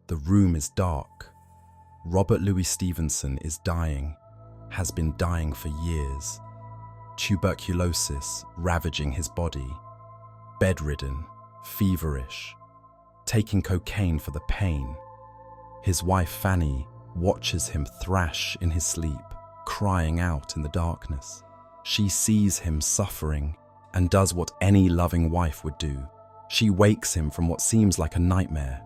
The room is dark. Robert Louis Stevenson is dying, has been dying for years. Tuberculosis ravaging his body, bedridden, feverish, taking cocaine for the pain. His wife Fanny watches him thrash in his sleep, crying out in the darkness. She sees him suffering and does what any loving wife would do. She wakes him from what seems like a nightmare.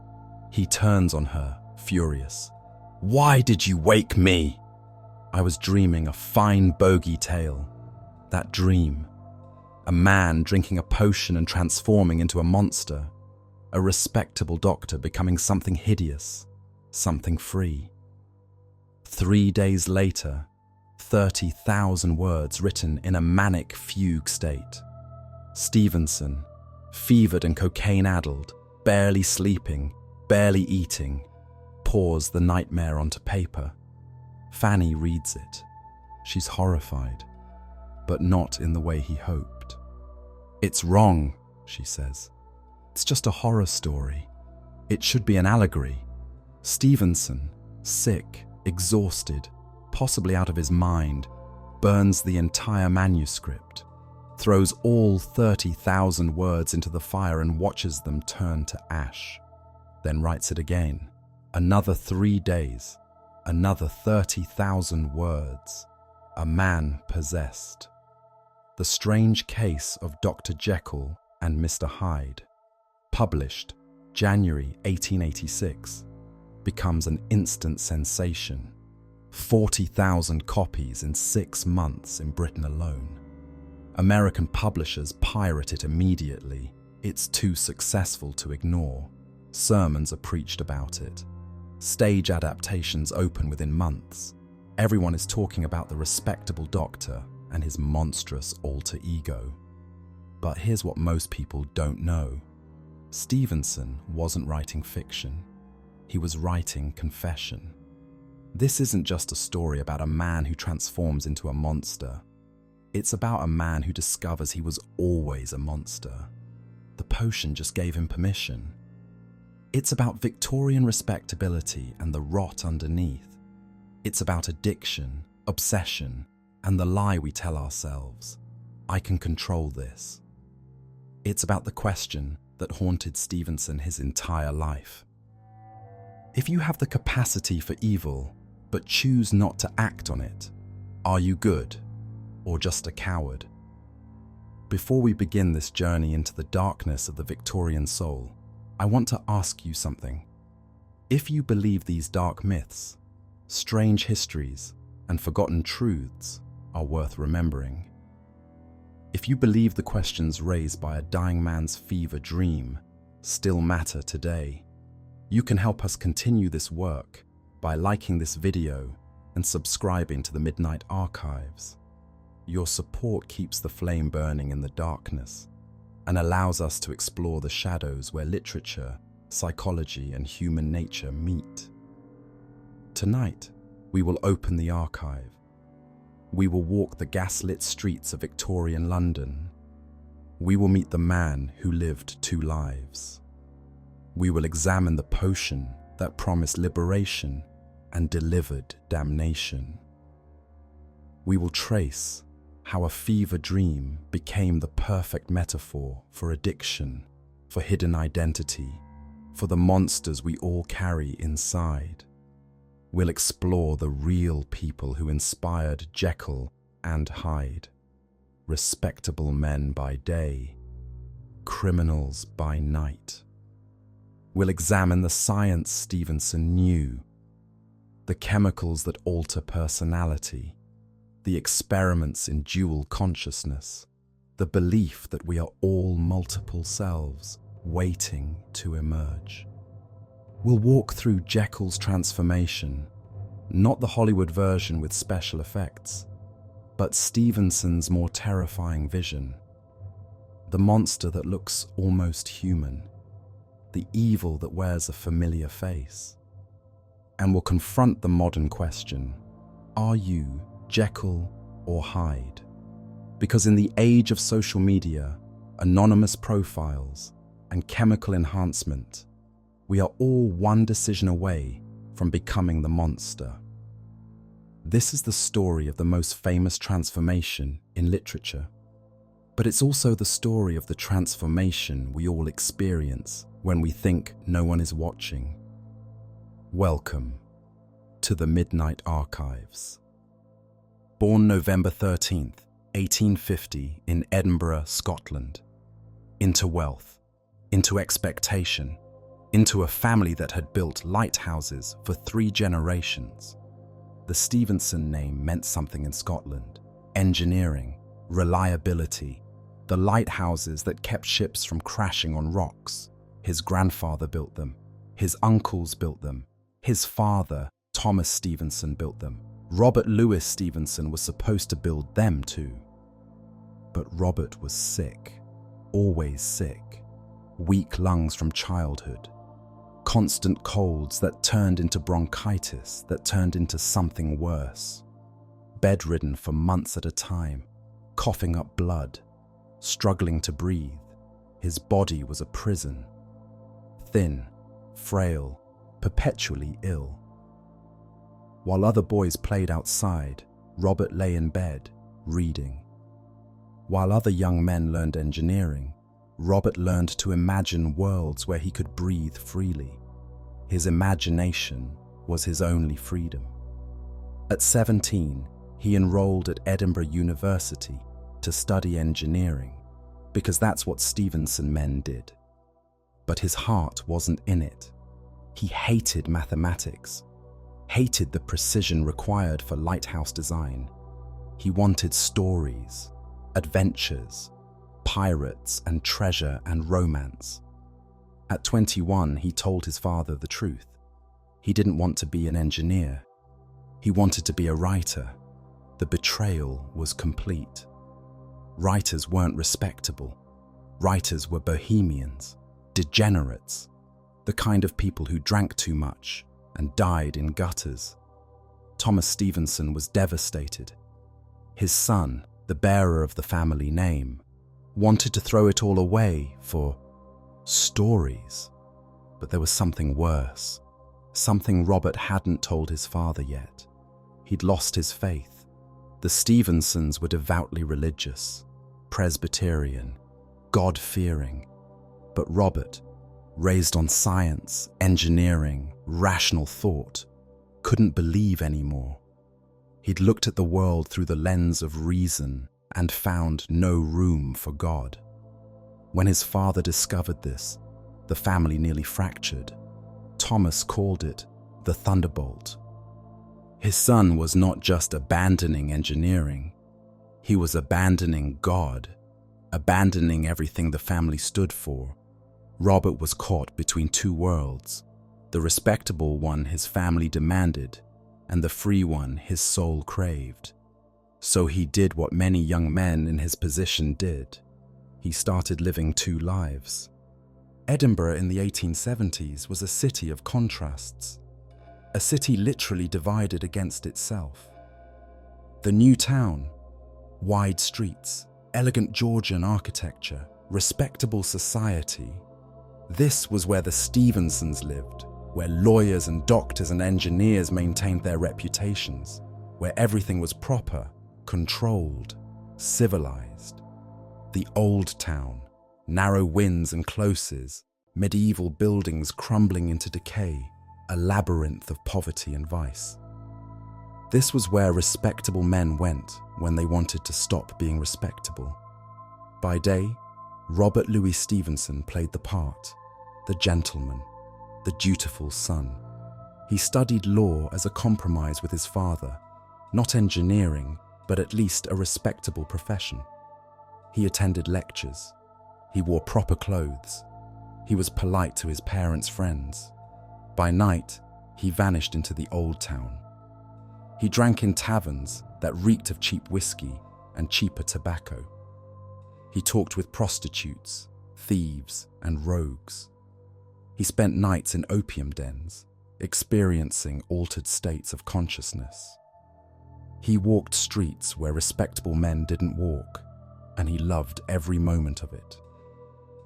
He turns on her, furious. "Why did you wake me?" "I was dreaming a fine bogey tale." That dream. A man drinking a potion and transforming into a monster. A respectable doctor becoming something hideous, something free. 3 days later, 30,000 words written in a manic fugue state. Stevenson, fevered and cocaine-addled, barely sleeping, barely eating, pours the nightmare onto paper. Fanny reads it. She's horrified, but not in the way he hoped. "It's wrong," she says. "It's just a horror story. It should be an allegory." Stevenson, sick, exhausted, possibly out of his mind, burns the entire manuscript, throws all 30,000 words into the fire and watches them turn to ash, then writes it again. Another 3 days, another 30,000 words. A man possessed. The Strange Case of Dr. Jekyll and Mr. Hyde, published January 1886, becomes an instant sensation. 40,000 copies in 6 months in Britain alone. American publishers pirate it immediately. It's too successful to ignore. Sermons are preached about it. Stage adaptations open within months. Everyone is talking about the respectable doctor and his monstrous alter ego. But here's what most people don't know. Stevenson wasn't writing fiction. He was writing confession. This isn't just a story about a man who transforms into a monster. It's about a man who discovers he was always a monster. The potion just gave him permission. It's about Victorian respectability and the rot underneath. It's about addiction, obsession, and the lie we tell ourselves. I can control this. It's about the question that haunted Stevenson his entire life. If you have the capacity for evil, but choose not to act on it, are you good or just a coward? Before we begin this journey into the darkness of the Victorian soul, I want to ask you something. If you believe these dark myths, strange histories, and forgotten truths are worth remembering, if you believe the questions raised by a dying man's fever dream still matter today, you can help us continue this work by liking this video and subscribing to the Midnight Archives. Your support keeps the flame burning in the darkness and allows us to explore the shadows where literature, psychology, and human nature meet. Tonight, we will open the archive. We will walk the gaslit streets of Victorian London. We will meet the man who lived 2 lives. We will examine the potion that promised liberation and delivered damnation. We will trace how a fever dream became the perfect metaphor for addiction, for hidden identity, for the monsters we all carry inside. We'll explore the real people who inspired Jekyll and Hyde, respectable men by day, criminals by night. We'll examine the science Stevenson knew, the chemicals that alter personality, the experiments in dual consciousness, the belief that we are all multiple selves waiting to emerge. We'll walk through Jekyll's transformation, not the Hollywood version with special effects, but Stevenson's more terrifying vision. The monster that looks almost human, the evil that wears a familiar face. And we'll confront the modern question, are you Jekyll or Hyde? Because in the age of social media, anonymous profiles, and chemical enhancement, We are all one decision away from becoming the monster. This is the story of the most famous transformation in literature. But it's also the story of the transformation we all experience when we think no one is watching. Welcome to the Midnight Archives. Born November 13th, 1850 in Edinburgh, Scotland. Into wealth, into expectation, into a family that had built lighthouses for 3 generations. The Stevenson name meant something in Scotland. Engineering, reliability, the lighthouses that kept ships from crashing on rocks. His grandfather built them. His uncles built them. His father, Thomas Stevenson, built them. Robert Louis Stevenson was supposed to build them too. But Robert was sick, always sick. Weak lungs from childhood. Constant colds that turned into bronchitis, that turned into something worse. Bedridden for months at a time, coughing up blood, struggling to breathe. His body was a prison. Thin, frail, perpetually ill. While other boys played outside, Robert lay in bed, reading. While other young men learned engineering, Robert learned to imagine worlds where he could breathe freely. His imagination was his only freedom. At 17, he enrolled at Edinburgh University to study engineering, because that's what Stevenson men did. But his heart wasn't in it. He hated mathematics, hated the precision required for lighthouse design. He wanted stories, adventures, pirates and treasure and romance. At 21, he told his father the truth. He didn't want to be an engineer. He wanted to be a writer. The betrayal was complete. Writers weren't respectable. Writers were bohemians, degenerates, the kind of people who drank too much and died in gutters. Thomas Stevenson was devastated. His son, the bearer of the family name, wanted to throw it all away for stories. But there was something worse, something Robert hadn't told his father yet. He'd lost his faith. The Stevensons were devoutly religious, Presbyterian, God-fearing. But Robert, raised on science, engineering, rational thought, couldn't believe anymore. He'd looked at the world through the lens of reason and found no room for God. When his father discovered this, the family nearly fractured. Thomas called it the Thunderbolt. His son was not just abandoning engineering, he was abandoning God, abandoning everything the family stood for. Robert was caught between 2 worlds, the respectable one his family demanded, and the free one his soul craved. So he did what many young men in his position did. He started living 2 lives. Edinburgh in the 1870s was a city of contrasts, a city literally divided against itself. The new town, wide streets, elegant Georgian architecture, respectable society. This was where the Stevensons lived, where lawyers and doctors and engineers maintained their reputations, where everything was proper, controlled, civilized. The old town, narrow wynds and closes, medieval buildings crumbling into decay, a labyrinth of poverty and vice. This was where respectable men went when they wanted to stop being respectable. By day, Robert Louis Stevenson played the part, the gentleman, the dutiful son. He studied law as a compromise with his father, not engineering, but at least a respectable profession. He attended lectures. He wore proper clothes. He was polite to his parents' friends. By night, he vanished into the old town. He drank in taverns that reeked of cheap whiskey and cheaper tobacco. He talked with prostitutes, thieves, and rogues. He spent nights in opium dens, experiencing altered states of consciousness. He walked streets where respectable men didn't walk, and he loved every moment of it.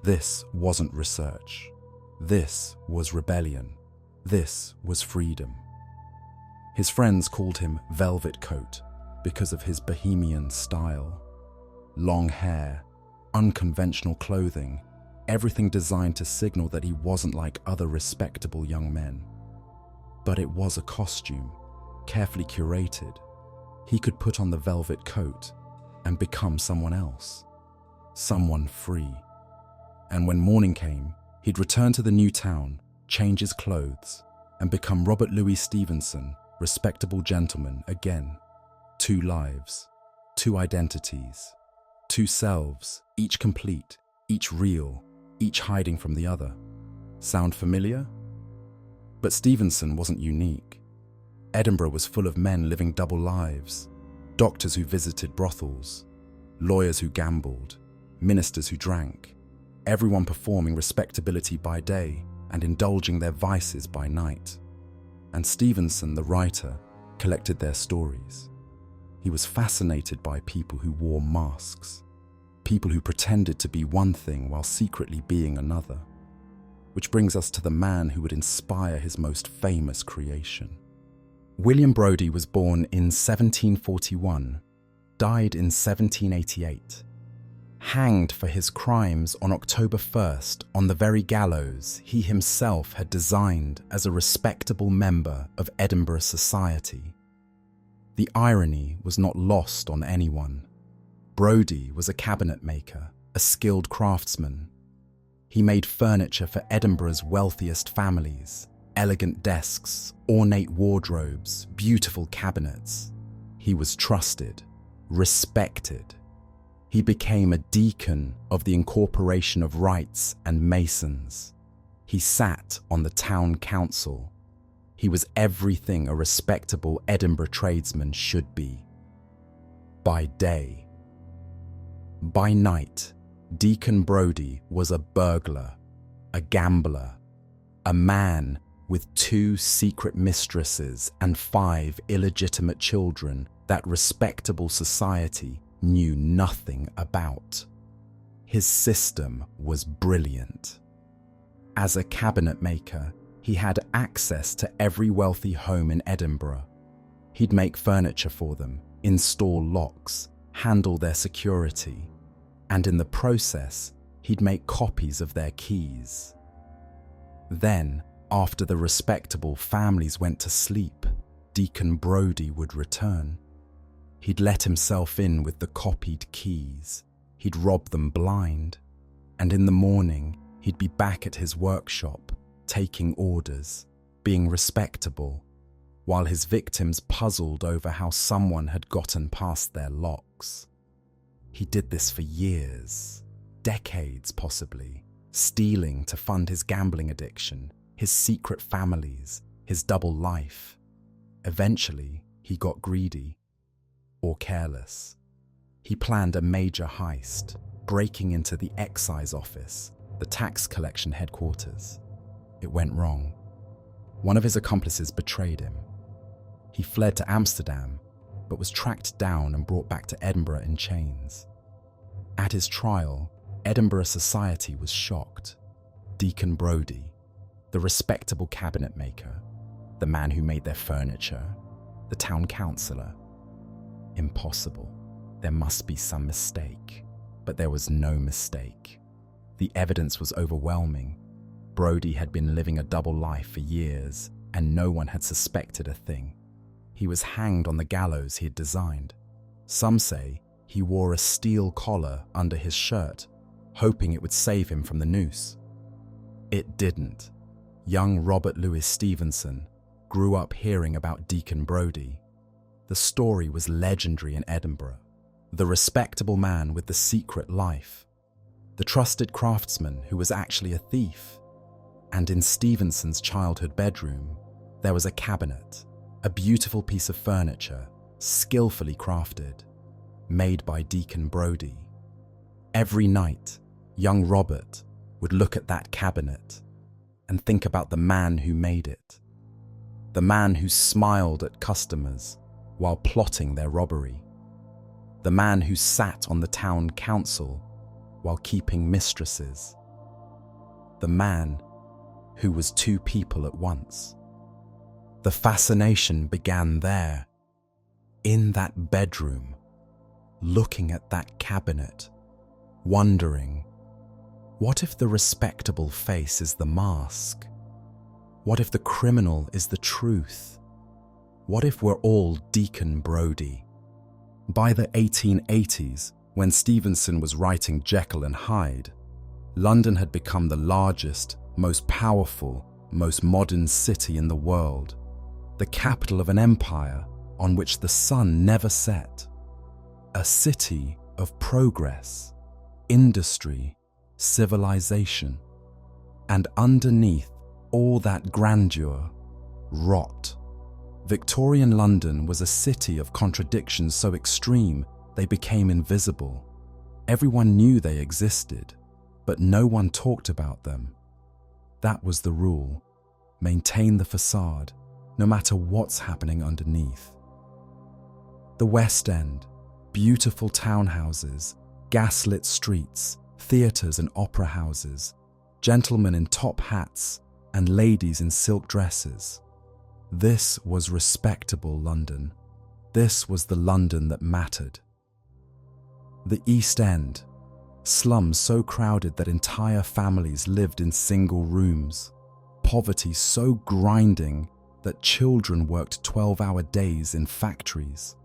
This wasn't research. This was rebellion. This was freedom. His friends called him Velvet Coat because of his bohemian style. Long hair, unconventional clothing, everything designed to signal that he wasn't like other respectable young men. But it was a costume, carefully curated. He could put on the velvet coat and become someone else, someone free. And when morning came, he'd return to the new town, change his clothes, and become Robert Louis Stevenson, respectable gentleman again. 2 lives, 2 identities, 2 selves, each complete, each real, each hiding from the other. Sound familiar? But Stevenson wasn't unique. Edinburgh was full of men living double lives, doctors who visited brothels, lawyers who gambled, ministers who drank, everyone performing respectability by day and indulging their vices by night. And Stevenson, the writer, collected their stories. He was fascinated by people who wore masks, people who pretended to be one thing while secretly being another. Which brings us to the man who would inspire his most famous creation. William Brodie was born in 1741, died in 1788. Hanged for his crimes on October 1st on the very gallows he himself had designed as a respectable member of Edinburgh society. The irony was not lost on anyone. Brodie was a cabinet maker, a skilled craftsman. He made furniture for Edinburgh's wealthiest families, elegant desks, ornate wardrobes, beautiful cabinets. He was trusted, respected. He became a deacon of the Incorporation of Wrights and Masons. He sat on the town council. He was everything a respectable Edinburgh tradesman should be. By day. By night, Deacon Brodie was a burglar, a gambler, a man with 2 secret mistresses and 5 illegitimate children that respectable society knew nothing about. His system was brilliant. As a cabinet maker, he had access to every wealthy home in Edinburgh. He'd make furniture for them, install locks, handle their security, and in the process, he'd make copies of their keys. Then, after the respectable families went to sleep, Deacon Brodie would return. He'd let himself in with the copied keys. He'd rob them blind. And in the morning, he'd be back at his workshop, taking orders, being respectable, while his victims puzzled over how someone had gotten past their locks. He did this for years, decades possibly, stealing to fund his gambling addiction, his secret families, his double life. Eventually, he got greedy or careless. He planned a major heist, breaking into the excise office, the tax collection headquarters. It went wrong. One of his accomplices betrayed him. He fled to Amsterdam, but was tracked down and brought back to Edinburgh in chains. At his trial, Edinburgh society was shocked. Deacon Brodie, the respectable cabinet maker, the man who made their furniture, the town councillor. Impossible. There must be some mistake. But there was no mistake. The evidence was overwhelming. Brodie had been living a double life for years, and no one had suspected a thing. He was hanged on the gallows he had designed. Some say he wore a steel collar under his shirt, hoping it would save him from the noose. It didn't. Young Robert Louis Stevenson grew up hearing about Deacon Brodie. The story was legendary in Edinburgh. The respectable man with the secret life. The trusted craftsman who was actually a thief. And in Stevenson's childhood bedroom, there was a cabinet, a beautiful piece of furniture, skillfully crafted, made by Deacon Brodie. Every night, young Robert would look at that cabinet and think about the man who made it. The man who smiled at customers while plotting their robbery. The man who sat on the town council while keeping mistresses. The man who was two people at once. The fascination began there, in that bedroom, looking at that cabinet, wondering, what if the respectable face is the mask? What if the criminal is the truth? What if we're all Deacon Brodie? By the 1880s, when Stevenson was writing Jekyll and Hyde, London had become the largest, most powerful, most modern city in the world, the capital of an empire on which the sun never set. A city of progress, industry, civilization, and underneath all that grandeur, rot. Victorian London was a city of contradictions so extreme they became invisible. Everyone knew they existed, but no one talked about them. That was the rule. Maintain the facade, no matter what's happening underneath. The West End, beautiful townhouses, gaslit streets, theatres and opera houses, gentlemen in top hats and ladies in silk dresses. This was respectable London. This was the London that mattered. The East End, slums so crowded that entire families lived in single rooms, poverty so grinding that children worked 12-hour days in factories,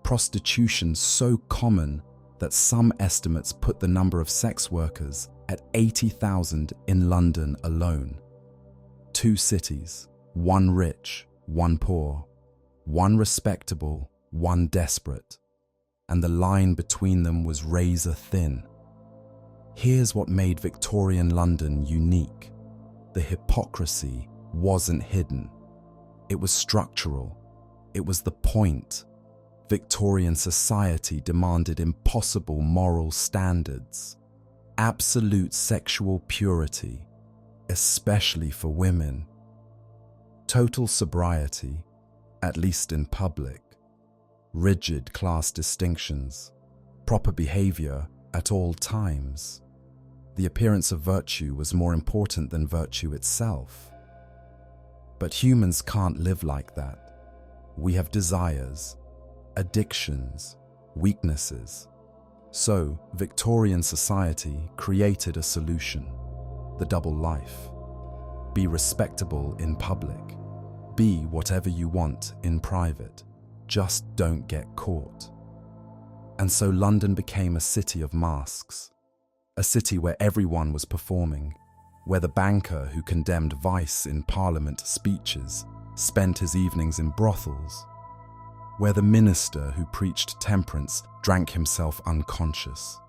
prostitution so common that some estimates put the number of sex workers at 80,000 in London alone. Two cities, one rich, one poor, one respectable, one desperate, and the line between them was razor thin. Here's what made Victorian London unique. The hypocrisy wasn't hidden. It was structural. It was the point. Victorian society demanded impossible moral standards, absolute sexual purity, especially for women, total sobriety, at least in public, rigid class distinctions, proper behavior at all times. The appearance of virtue was more important than virtue itself. But humans can't live like that. We have desires, addictions, weaknesses. So, Victorian society created a solution, the double life. Be respectable in public. Be whatever you want in private. Just don't get caught. And so London became a city of masks, a city where everyone was performing, where the banker who condemned vice in Parliament speeches spent his evenings in brothels, where the minister who preached temperance drank himself unconscious,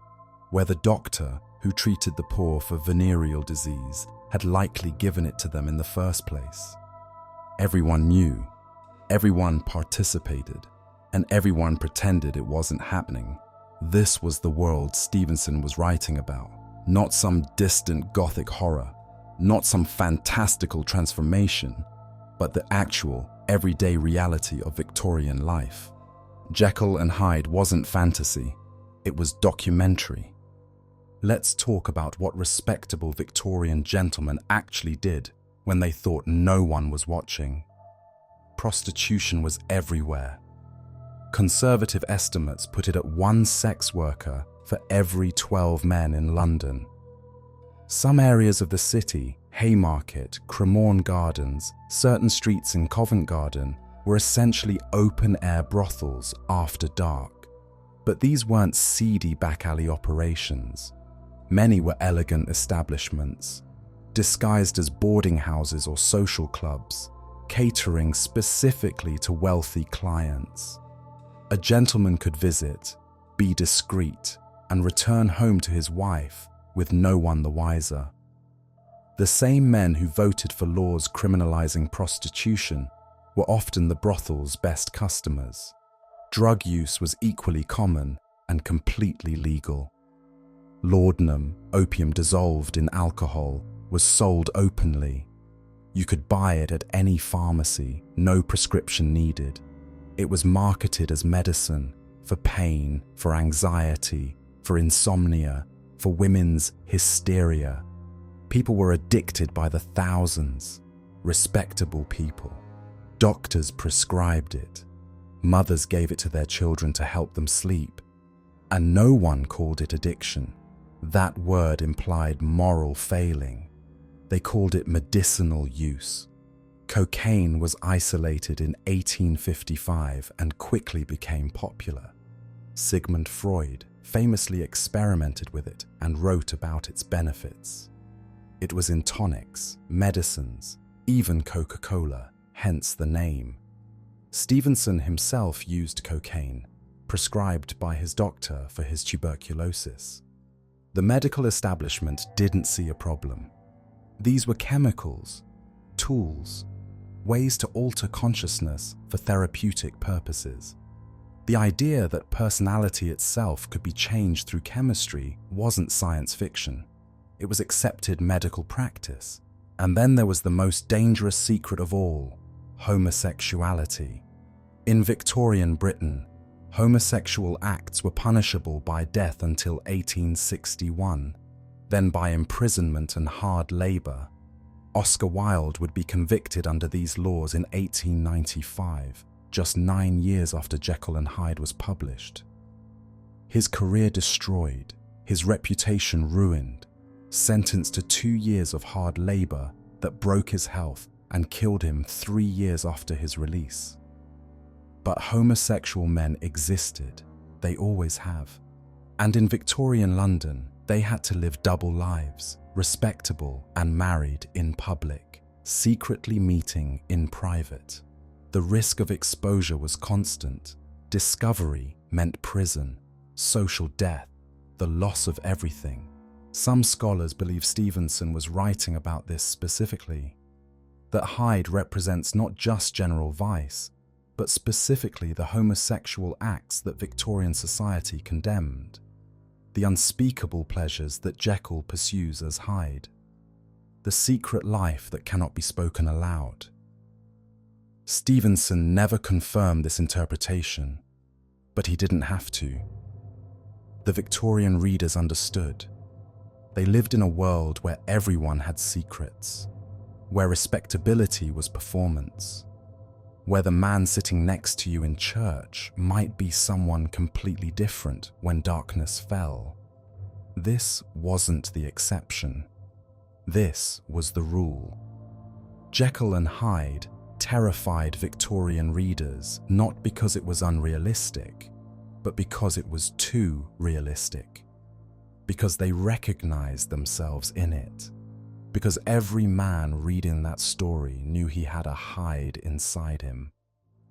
where the doctor who treated the poor for venereal disease had likely given it to them in the first place. Everyone knew, everyone participated, and everyone pretended it wasn't happening. This was the world Stevenson was writing about, not some distant Gothic horror, not some fantastical transformation, but the actual, everyday reality of Victorian life. Jekyll and Hyde wasn't fantasy, it was documentary. Let's talk about what respectable Victorian gentlemen actually did when they thought no one was watching. Prostitution was everywhere. Conservative estimates put it at one sex worker for every 12 men in London. Some areas of the city, Haymarket, Cremorne Gardens, certain streets in Covent Garden, were essentially open-air brothels after dark. But these weren't seedy back-alley operations. Many were elegant establishments, disguised as boarding houses or social clubs, catering specifically to wealthy clients. A gentleman could visit, be discreet, and return home to his wife with no one the wiser. The same men who voted for laws criminalizing prostitution were often the brothel's best customers. Drug use was equally common and completely legal. Laudanum, opium dissolved in alcohol, was sold openly. You could buy it at any pharmacy, no prescription needed. It was marketed as medicine for pain, for anxiety, for insomnia, for women's hysteria. People were addicted by the thousands. Respectable people. Doctors prescribed it. Mothers gave it to their children to help them sleep. And no one called it addiction. That word implied moral failing. They called it medicinal use. Cocaine was isolated in 1855 and quickly became popular. Sigmund Freud famously experimented with it and wrote about its benefits. It was in tonics, medicines, even Coca-Cola, hence the name. Stevenson himself used cocaine, prescribed by his doctor for his tuberculosis. The medical establishment didn't see a problem. These were chemicals, tools, ways to alter consciousness for therapeutic purposes. The idea that personality itself could be changed through chemistry wasn't science fiction. It was accepted medical practice. And then there was the most dangerous secret of all, homosexuality. In Victorian Britain, homosexual acts were punishable by death until 1861, then by imprisonment and hard labor. Oscar Wilde would be convicted under these laws in 1895, just 9 years after Jekyll and Hyde was published. His career destroyed, his reputation ruined, sentenced to 2 years of hard labor that broke his health and killed him 3 years after his release. But homosexual men existed, they always have. And in Victorian London, they had to live double lives, respectable and married in public, secretly meeting in private. The risk of exposure was constant. Discovery meant prison, social death, the loss of everything. Some scholars believe Stevenson was writing about this specifically, that Hyde represents not just general vice, but specifically the homosexual acts that Victorian society condemned, the unspeakable pleasures that Jekyll pursues as Hyde, the secret life that cannot be spoken aloud. Stevenson never confirmed this interpretation, but he didn't have to. The Victorian readers understood. They lived in a world where everyone had secrets, where respectability was performance, where the man sitting next to you in church might be someone completely different when darkness fell. This wasn't the exception. This was the rule. Jekyll and Hyde terrified Victorian readers not because it was unrealistic, but because it was too realistic. Because they recognized themselves in it. Because every man reading that story knew he had a Hyde inside him.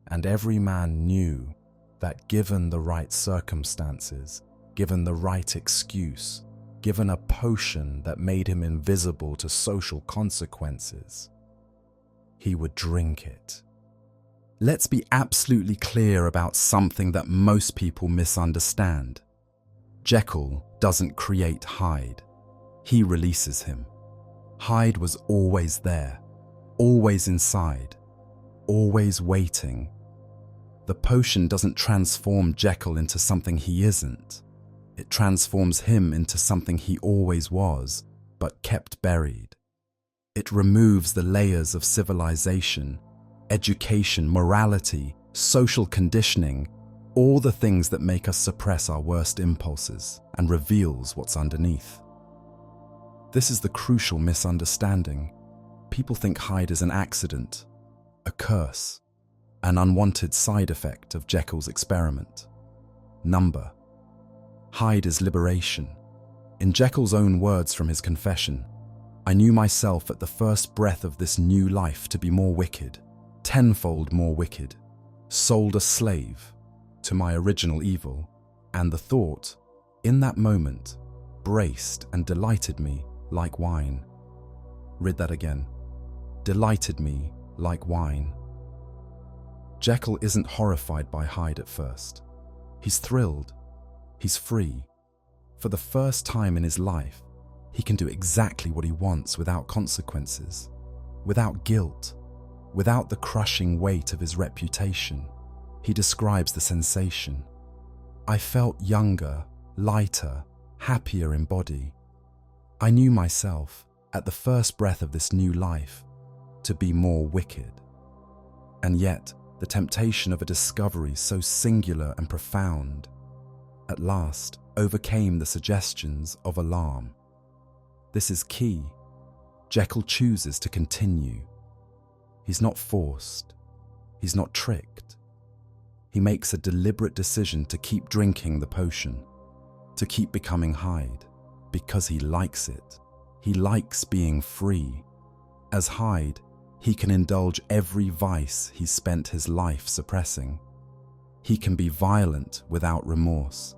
And every man knew that given the right circumstances, given the right excuse, given a potion that made him invisible to social consequences, he would drink it. Let's be absolutely clear about something that most people misunderstand. Jekyll doesn't create Hyde. He releases him. Hyde was always there, always inside, always waiting. The potion doesn't transform Jekyll into something he isn't. It transforms him into something he always was, but kept buried. It removes the layers of civilization, education, morality, social conditioning, all the things that make us suppress our worst impulses, and reveals what's underneath. This is the crucial misunderstanding. People think Hyde is an accident, a curse, an unwanted side effect of Jekyll's experiment. Number. Hyde is liberation. In Jekyll's own words from his confession, "I knew myself at the first breath of this new life to be more wicked, tenfold more wicked, sold a slave to my original evil, and the thought, in that moment, braced and delighted me like wine." Read that again. Delighted me like wine. Jekyll isn't horrified by Hyde at first. He's thrilled. He's free. For the first time in his life, he can do exactly what he wants without consequences, without guilt, without the crushing weight of his reputation. He describes the sensation. "I felt younger, lighter, happier in body. I knew myself at the first breath of this new life, to be more wicked. And yet, the temptation of a discovery so singular and profound, at last overcame the suggestions of alarm. This is key. Jekyll chooses to continue. He's not forced. He's not tricked. He makes a deliberate decision to keep drinking the potion, to keep becoming Hyde, because he likes it. He likes being free. As Hyde, he can indulge every vice he's spent his life suppressing. He can be violent without remorse.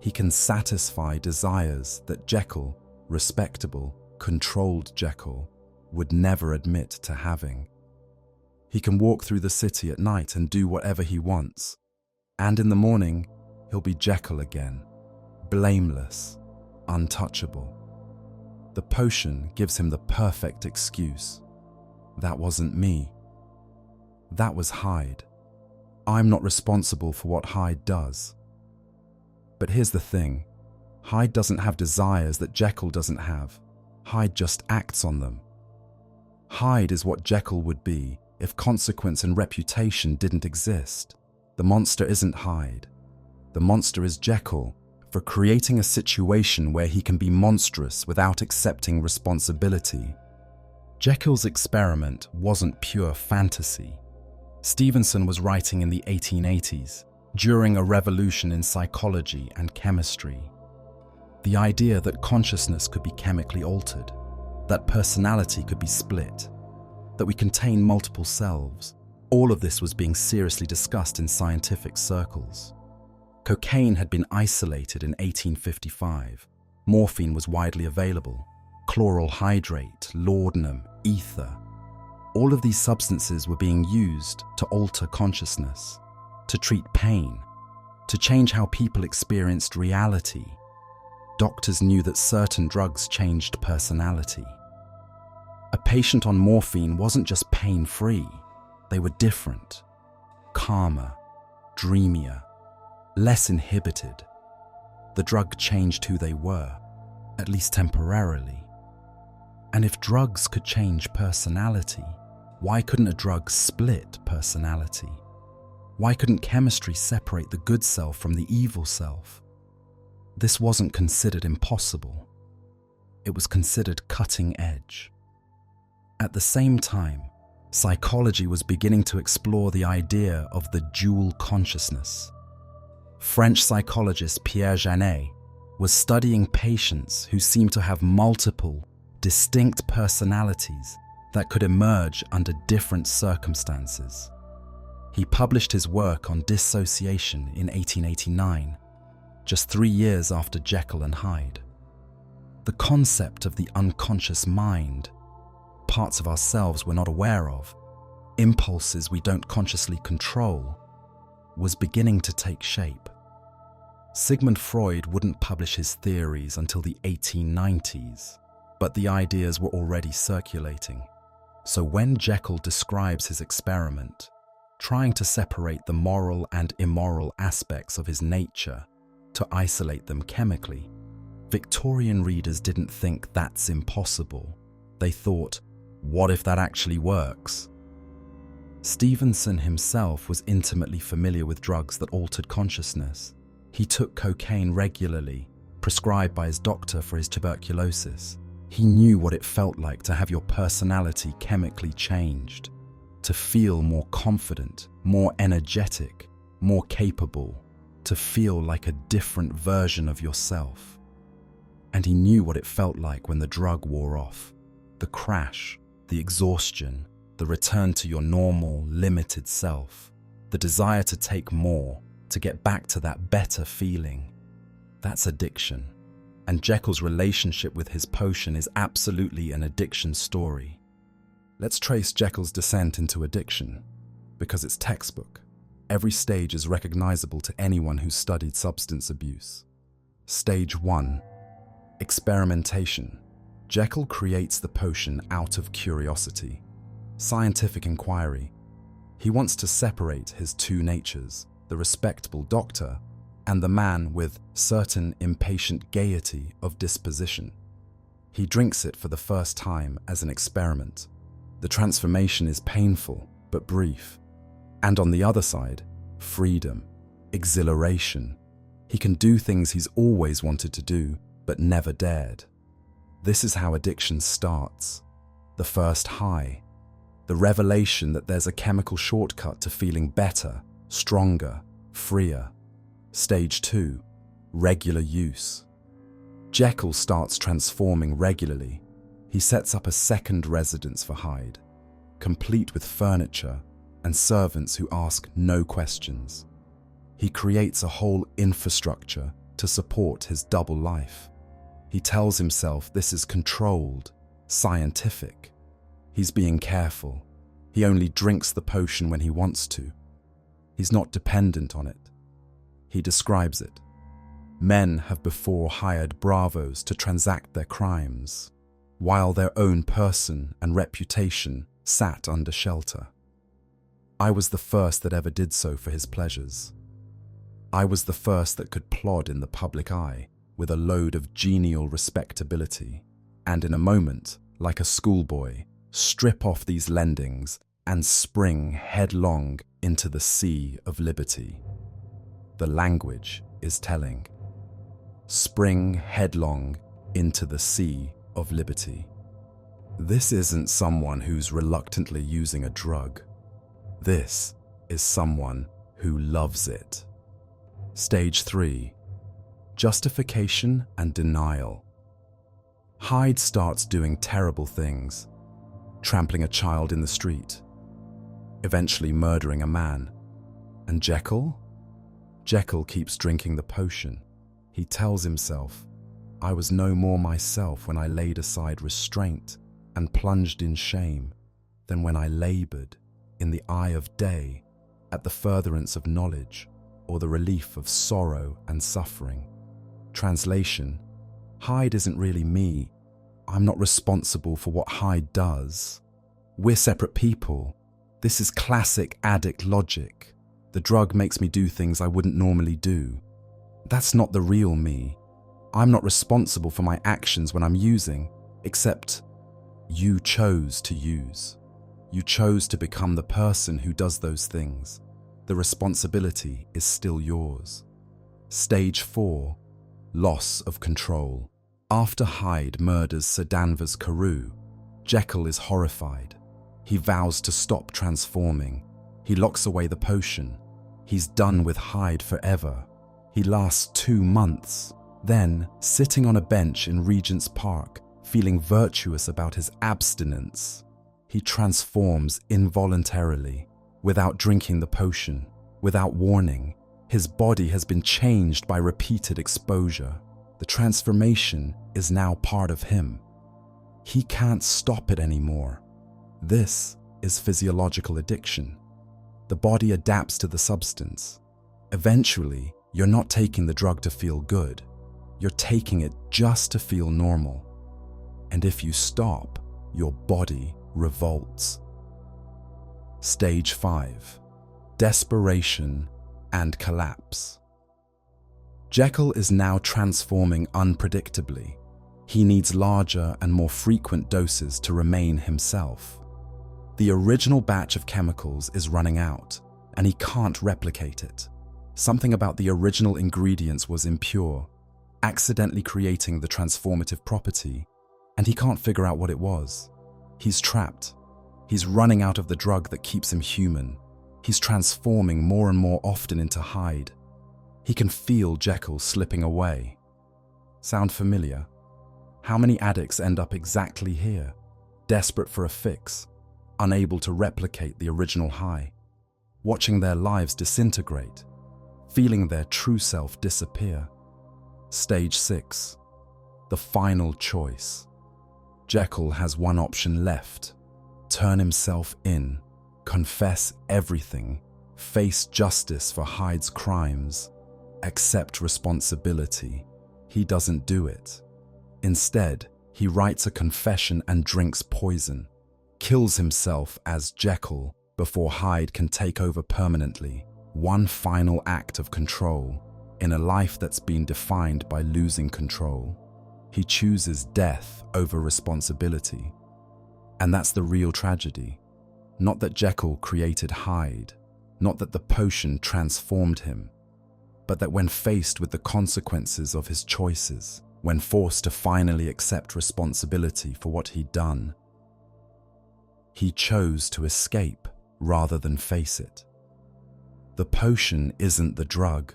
He can satisfy desires that Jekyll, respectable, controlled Jekyll, would never admit to having. He can walk through the city at night and do whatever he wants. And in the morning, he'll be Jekyll again, blameless, untouchable. The potion gives him the perfect excuse. That wasn't me. That was Hyde. I'm not responsible for what Hyde does. But here's the thing. Hyde doesn't have desires that Jekyll doesn't have. Hyde just acts on them. Hyde is what Jekyll would be if consequence and reputation didn't exist. The monster isn't Hyde. The monster is Jekyll, for creating a situation where he can be monstrous without accepting responsibility. Jekyll's experiment wasn't pure fantasy. Stevenson was writing in the 1880s, during a revolution in psychology and chemistry. The idea that consciousness could be chemically altered, that personality could be split, that we contain multiple selves, all of this was being seriously discussed in scientific circles. Cocaine had been isolated in 1855. Morphine was widely available. Chloral hydrate, laudanum, ether. All of these substances were being used to alter consciousness, to treat pain, to change how people experienced reality. Doctors knew that certain drugs changed personality. A patient on morphine wasn't just pain-free. They were different, calmer, dreamier, less inhibited. The drug changed who they were, at least temporarily. And if drugs could change personality, why couldn't a drug split personality? Why couldn't chemistry separate the good self from the evil self? This wasn't considered impossible. It was considered cutting edge. At the same time, psychology was beginning to explore the idea of the dual consciousness. French psychologist Pierre Janet was studying patients who seemed to have multiple, distinct personalities that could emerge under different circumstances. He published his work on dissociation in 1889, just 3 years after Jekyll and Hyde. The concept of the unconscious mind, parts of ourselves we're not aware of, impulses we don't consciously control, was beginning to take shape. Sigmund Freud wouldn't publish his theories until the 1890s, but the ideas were already circulating. So when Jekyll describes his experiment, trying to separate the moral and immoral aspects of his nature to isolate them chemically, Victorian readers didn't think that's impossible. They thought, what if that actually works? Stevenson himself was intimately familiar with drugs that altered consciousness. He took cocaine regularly, prescribed by his doctor for his tuberculosis. He knew what it felt like to have your personality chemically changed, to feel more confident, more energetic, more capable, to feel like a different version of yourself. And he knew what it felt like when the drug wore off. The crash, the exhaustion, the return to your normal, limited self, the desire to take more, to get back to that better feeling. That's addiction. And Jekyll's relationship with his potion is absolutely an addiction story. Let's trace Jekyll's descent into addiction, because it's textbook. Every stage is recognizable to anyone who's studied substance abuse. Stage 1. Experimentation. Jekyll creates the potion out of curiosity. Scientific inquiry. He wants to separate his two natures, the respectable doctor and the man with certain impatient gaiety of disposition. He drinks it for the first time as an experiment. The transformation is painful but brief. And on the other side, freedom, exhilaration. He can do things he's always wanted to do but never dared. This is how addiction starts. The first high. The revelation that there's a chemical shortcut to feeling better, stronger, freer. Stage 2. Regular use. Jekyll starts transforming regularly. He sets up a second residence for Hyde, complete with furniture and servants who ask no questions. He creates a whole infrastructure to support his double life. He tells himself this is controlled, scientific. He's being careful. He only drinks the potion when he wants to. He's not dependent on it. He describes it. Men have before hired bravos to transact their crimes, while their own person and reputation sat under shelter. I was the first that ever did so for his pleasures. I was the first that could plod in the public eye with a load of genial respectability, and in a moment, like a schoolboy, strip off these lendings and spring headlong into the sea of liberty. The language is telling. Spring headlong into the sea of liberty. This isn't someone who's reluctantly using a drug. This is someone who loves it. Stage 3. Justification and denial. Hyde starts doing terrible things, trampling a child in the street, eventually murdering a man. And Jekyll? Jekyll keeps drinking the potion. He tells himself, I was no more myself when I laid aside restraint and plunged in shame than when I labored in the eye of day at the furtherance of knowledge or the relief of sorrow and suffering. Translation: Hyde isn't really me. I'm not responsible for what Hyde does. We're separate people. This is classic addict logic. The drug makes me do things I wouldn't normally do. That's not the real me. I'm not responsible for my actions when I'm using, except you chose to use. You chose to become the person who does those things. The responsibility is still yours. Stage 4. Loss of control. After Hyde murders Sir Danvers Carew, Jekyll is horrified. He vows to stop transforming. He locks away the potion. He's done with Hyde forever. He lasts 2 months. Then, sitting on a bench in Regent's Park, feeling virtuous about his abstinence, he transforms involuntarily, without drinking the potion, without warning. His body has been changed by repeated exposure. The transformation is now part of him. He can't stop it anymore. This is physiological addiction. The body adapts to the substance. Eventually, you're not taking the drug to feel good. You're taking it just to feel normal. And if you stop, your body revolts. Stage 5. Desperation and collapse. Jekyll is now transforming unpredictably. He needs larger and more frequent doses to remain himself. The original batch of chemicals is running out, and he can't replicate it. Something about the original ingredients was impure, accidentally creating the transformative property, and he can't figure out what it was. He's trapped. He's running out of the drug that keeps him human. He's transforming more and more often into Hyde. He can feel Jekyll slipping away. Sound familiar? How many addicts end up exactly here, desperate for a fix, unable to replicate the original high, watching their lives disintegrate, feeling their true self disappear? Stage 6. The final choice. Jekyll has one option left: turn himself in, confess everything, face justice for Hyde's crimes, accept responsibility. He doesn't do it. Instead, he writes a confession and drinks poison, kills himself as Jekyll before Hyde can take over permanently. One final act of control in a life that's been defined by losing control. He chooses death over responsibility. And that's the real tragedy. Not that Jekyll created Hyde, not that the potion transformed him, but that when faced with the consequences of his choices, when forced to finally accept responsibility for what he'd done, he chose to escape rather than face it. The potion isn't the drug.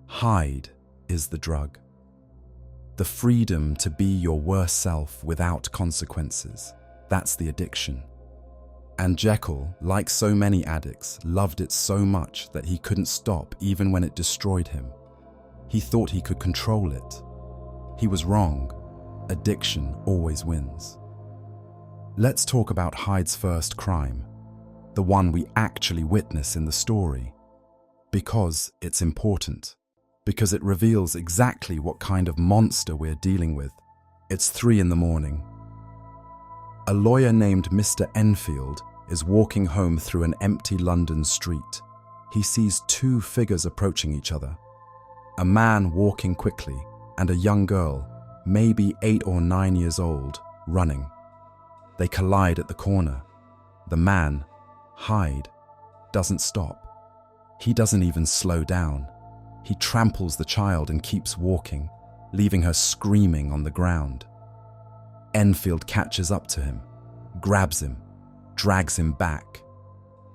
Hyde is the drug. The freedom to be your worst self without consequences. That's the addiction. And Jekyll, like so many addicts, loved it so much that he couldn't stop even when it destroyed him. He thought he could control it. He was wrong. Addiction always wins. Let's talk about Hyde's first crime, the one we actually witness in the story. Because it's important. Because it reveals exactly what kind of monster we're dealing with. It's 3 a.m. A lawyer named Mr. Enfield is walking home through an empty London street. He sees 2 figures approaching each other. A man walking quickly and a young girl, maybe 8 or 9 years old, running. They collide at the corner. The man, Hyde, doesn't stop. He doesn't even slow down. He tramples the child and keeps walking, leaving her screaming on the ground. Enfield catches up to him, grabs him, drags him back.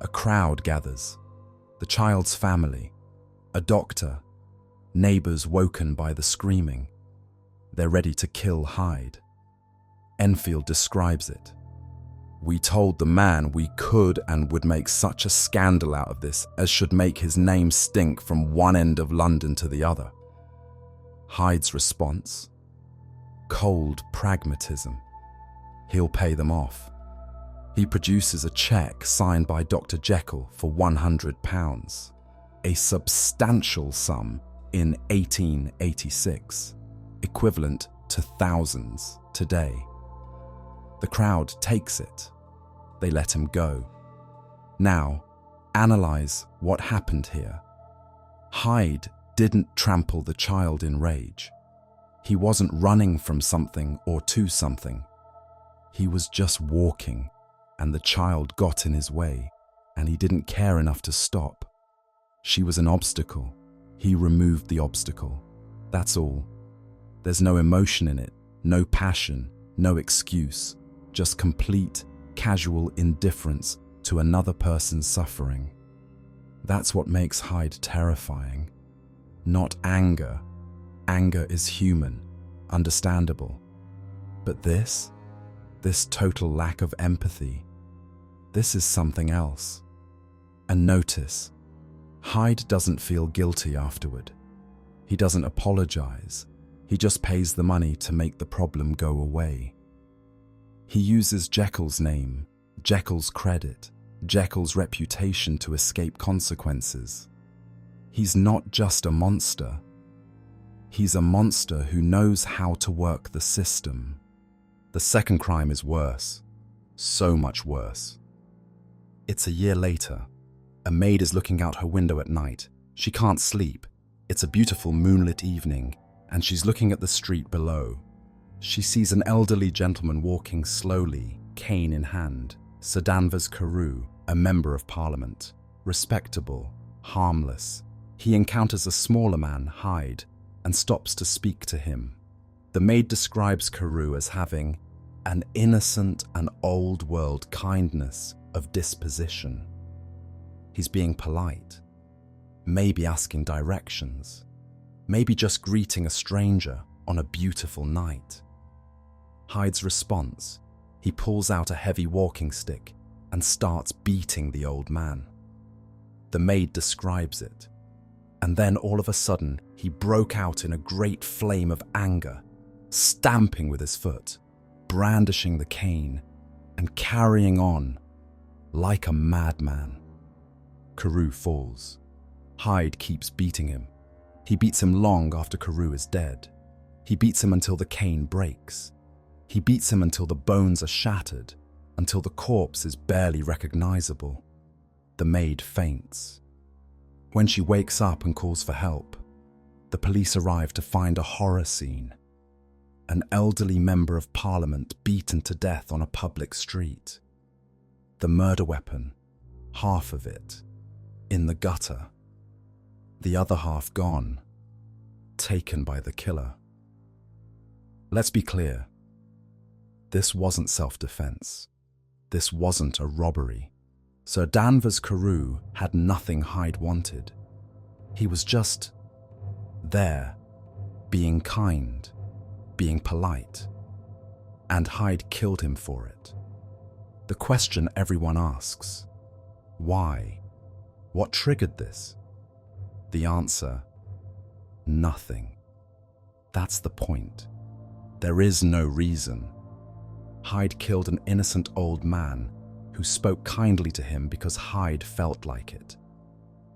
A crowd gathers. The child's family, a doctor, neighbors woken by the screaming. They're ready to kill Hyde. Enfield describes it. "We told the man we could and would make such a scandal out of this as should make his name stink from one end of London to the other." Hyde's response? Cold pragmatism. He'll pay them off. He produces a check signed by Dr. Jekyll for £100, a substantial sum in 1886, equivalent to thousands today. The crowd takes it. They let him go. Now, analyze what happened here. Hyde didn't trample the child in rage. He wasn't running from something or to something. He was just walking, and the child got in his way, and he didn't care enough to stop. She was an obstacle. He removed the obstacle. That's all. There's no emotion in it, no passion, no excuse, just complete, casual indifference to another person's suffering. That's what makes Hyde terrifying. Not anger. Anger is human, understandable. But this total lack of empathy, this is something else. And notice, Hyde doesn't feel guilty afterward. He doesn't apologize. He just pays the money to make the problem go away. He uses Jekyll's name, Jekyll's credit, Jekyll's reputation to escape consequences. He's not just a monster. He's a monster who knows how to work the system. The second crime is worse. So much worse. It's a year later. A maid is looking out her window at night. She can't sleep. It's a beautiful moonlit evening, and she's looking at the street below. She sees an elderly gentleman walking slowly, cane in hand. Sir Danvers Carew, a member of Parliament. Respectable, harmless. He encounters a smaller man, Hyde, and stops to speak to him. The maid describes Carew as having an innocent and old-world kindness of disposition. He's being polite, maybe asking directions, maybe just greeting a stranger on a beautiful night. Hyde's response, he pulls out a heavy walking stick and starts beating the old man. The maid describes it, and then all of a sudden he broke out in a great flame of anger, stamping with his foot, brandishing the cane, and carrying on like a madman. Carew falls. Hyde keeps beating him. He beats him long after Carew is dead. He beats him until the cane breaks. He beats him until the bones are shattered, until the corpse is barely recognizable. The maid faints. When she wakes up and calls for help, the police arrive to find a horror scene. an elderly member of Parliament beaten to death on a public street. The murder weapon, half of it, in the gutter. The other half gone, taken by the killer. Let's be clear. This wasn't self-defense. This wasn't a robbery. Sir Danvers Carew had nothing Hyde wanted. He was just there, being kind, being polite, and Hyde killed him for it. The question everyone asks, why? What triggered this? The answer, nothing. That's the point. There is no reason. Hyde killed an innocent old man who spoke kindly to him because Hyde felt like it,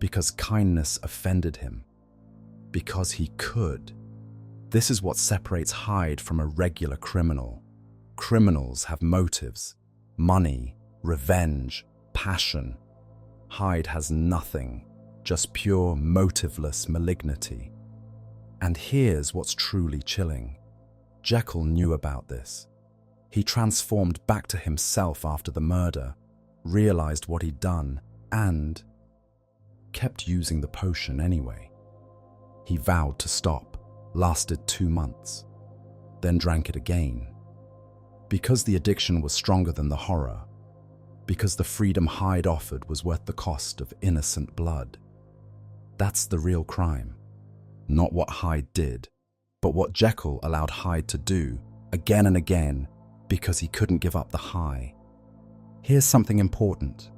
because kindness offended him, because he could. This is what separates Hyde from a regular criminal. Criminals have motives, money, revenge, passion. Hyde has nothing, just pure motiveless malignity. And here's what's truly chilling. Jekyll knew about this. He transformed back to himself after the murder, realized what he'd done, and kept using the potion anyway. He vowed to stop, lasted 2 months, then drank it again. Because the addiction was stronger than the horror, because the freedom Hyde offered was worth the cost of innocent blood. That's the real crime. Not what Hyde did, but what Jekyll allowed Hyde to do again and again because he couldn't give up the high. Here's something important.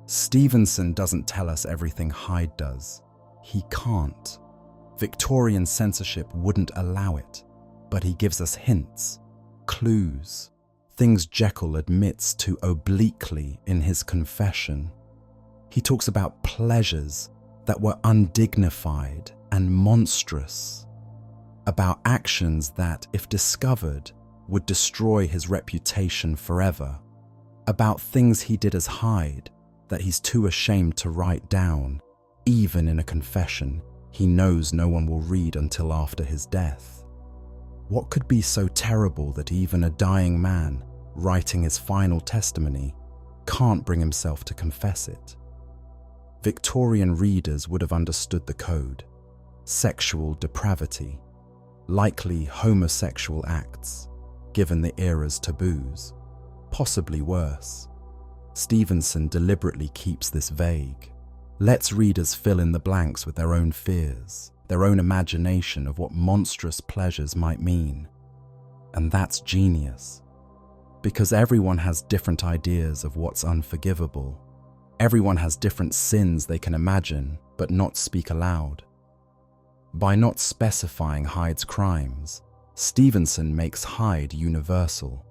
Stevenson doesn't tell us everything Hyde does. He can't. Victorian censorship wouldn't allow it, but he gives us hints, clues, things Jekyll admits to obliquely in his confession. He talks about pleasures that were undignified and monstrous, about actions that, if discovered, would destroy his reputation forever, about things he did as Hyde that he's too ashamed to write down, even in a confession he knows no one will read until after his death. What could be so terrible that even a dying man, writing his final testimony, can't bring himself to confess it? Victorian readers would have understood the code. Sexual depravity, likely homosexual acts, given the era's taboos, possibly worse. Stevenson deliberately keeps this vague. Lets readers fill in the blanks with their own fears, their own imagination of what monstrous pleasures might mean. And that's genius. Because everyone has different ideas of what's unforgivable. Everyone has different sins they can imagine, but not speak aloud. By not specifying Hyde's crimes, Stevenson makes Hyde universal.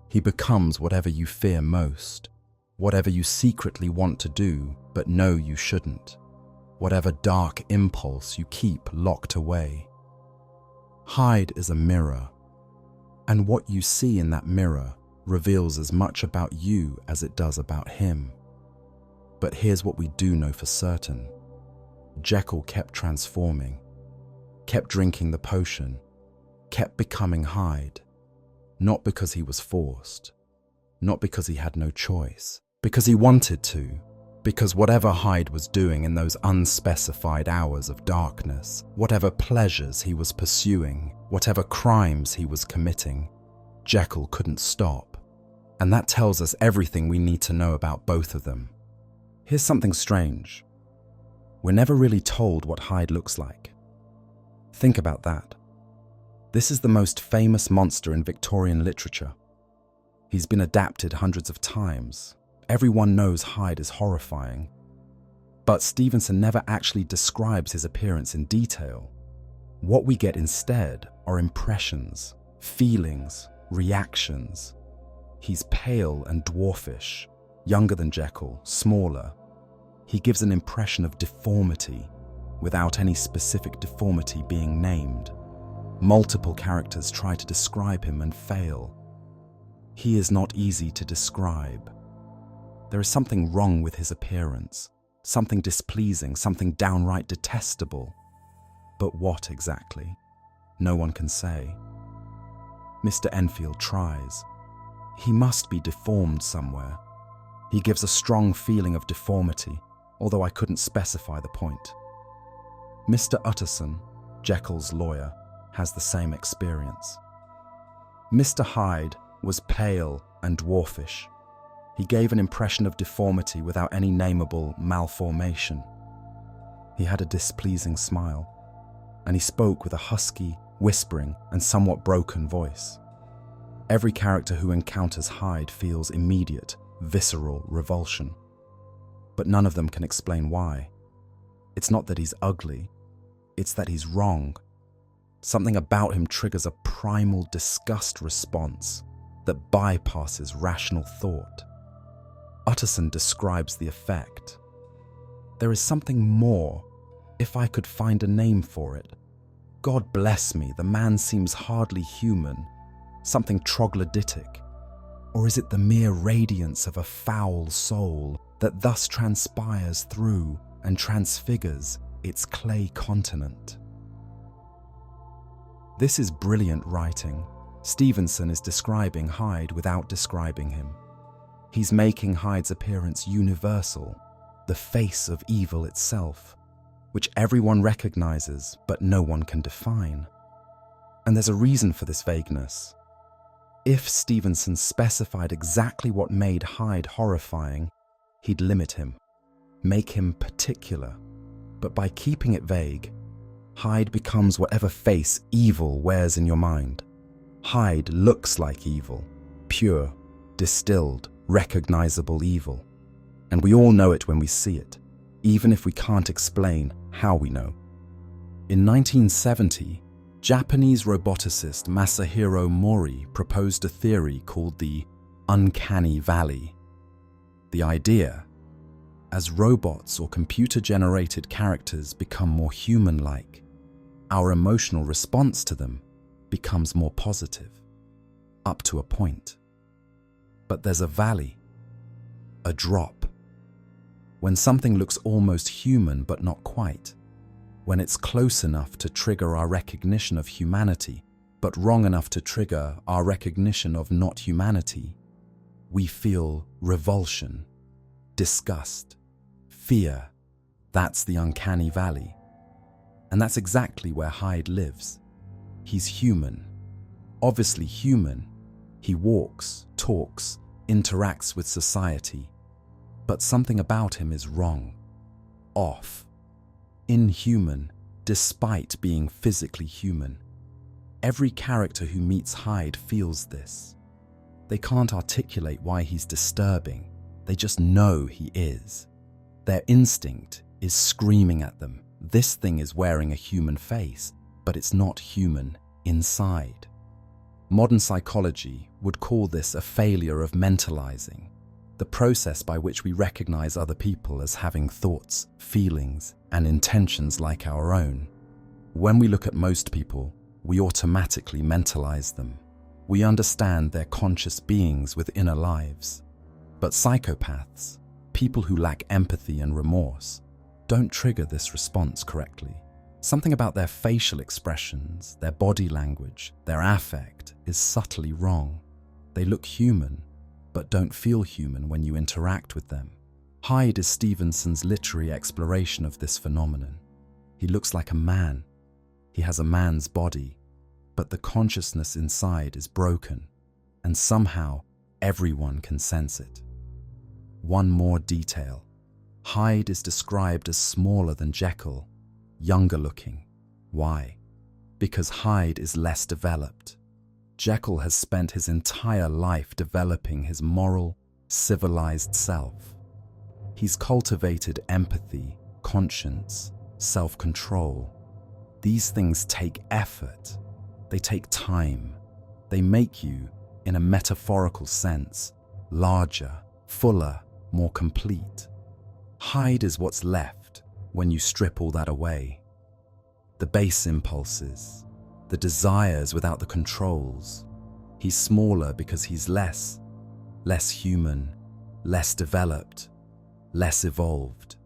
He becomes whatever you fear most, whatever you secretly want to do but know you shouldn't, whatever dark impulse you keep locked away. Hyde is a mirror, and what you see in that mirror reveals as much about you as it does about him. But here's what we do know for certain. Jekyll kept transforming, kept drinking the potion, kept becoming Hyde, not because he was forced, not because he had no choice, because he wanted to, because whatever Hyde was doing in those unspecified hours of darkness, whatever pleasures he was pursuing, whatever crimes he was committing, Jekyll couldn't stop. And that tells us everything we need to know about both of them. Here's something strange. We're never really told what Hyde looks like. Think about that. This is the most famous monster in Victorian literature. He's been adapted hundreds of times. Everyone knows Hyde is horrifying. But Stevenson never actually describes his appearance in detail. What we get instead are impressions, feelings, reactions. He's pale and dwarfish, younger than Jekyll, smaller. He gives an impression of deformity, without any specific deformity being named. Multiple characters try to describe him and fail. He is not easy to describe. There is something wrong with his appearance, something displeasing, something downright detestable. But what exactly? No one can say. Mr. Enfield tries. He must be deformed somewhere. He gives a strong feeling of deformity, although I couldn't specify the point. Mr. Utterson, Jekyll's lawyer, has the same experience. Mr. Hyde was pale and dwarfish. He gave an impression of deformity without any nameable malformation. He had a displeasing smile, and he spoke with a husky, whispering, and somewhat broken voice. Every character who encounters Hyde feels immediate, visceral revulsion. But none of them can explain why. It's not that he's ugly, it's that he's wrong. Something about him triggers a primal disgust response that bypasses rational thought. Utterson describes the effect. There is something more, if I could find a name for it. God bless me, the man seems hardly human, something troglodytic. Or is it the mere radiance of a foul soul that thus transpires through and transfigures its clay continent? This is brilliant writing. Stevenson is describing Hyde without describing him. He's making Hyde's appearance universal, the face of evil itself, which everyone recognizes but no one can define. And there's a reason for this vagueness. If Stevenson specified exactly what made Hyde horrifying, he'd limit him, make him particular. But by keeping it vague, Hyde becomes whatever face evil wears in your mind. Hyde looks like evil, pure, distilled, recognizable evil. And we all know it when we see it, even if we can't explain how we know. In 1970, Japanese roboticist Masahiro Mori proposed a theory called the uncanny valley. The idea, as robots or computer-generated characters become more human-like, our emotional response to them becomes more positive, up to a point. But there's a valley, a drop, when something looks almost human but not quite, when it's close enough to trigger our recognition of humanity, but wrong enough to trigger our recognition of not humanity, we feel revulsion, disgust, fear. That's the uncanny valley. And that's exactly where Hyde lives. He's human, obviously human. He walks, talks, interacts with society. But something about him is wrong, off, inhuman, despite being physically human. Every character who meets Hyde feels this. They can't articulate why he's disturbing. They just know he is. Their instinct is screaming at them. This thing is wearing a human face, but it's not human inside. Modern psychology would call this a failure of mentalizing, the process by which we recognize other people as having thoughts, feelings, and intentions like our own. When we look at most people, we automatically mentalize them. We understand they're conscious beings with inner lives. But psychopaths, people who lack empathy and remorse, don't trigger this response correctly. Something about their facial expressions, their body language, their affect is subtly wrong. They look human, but don't feel human when you interact with them. Hyde is Stevenson's literary exploration of this phenomenon. He looks like a man. He has a man's body, but the consciousness inside is broken, and somehow everyone can sense it. One more detail. Hyde is described as smaller than Jekyll, younger looking. Why? Because Hyde is less developed. Jekyll has spent his entire life developing his moral, civilized self. He's cultivated empathy, conscience, self-control. These things take effort. They take time. They make you, in a metaphorical sense, larger, fuller, more complete. Hyde is what's left when you strip all that away. The base impulses, the desires without the controls. He's smaller because he's less human, less developed, less evolved.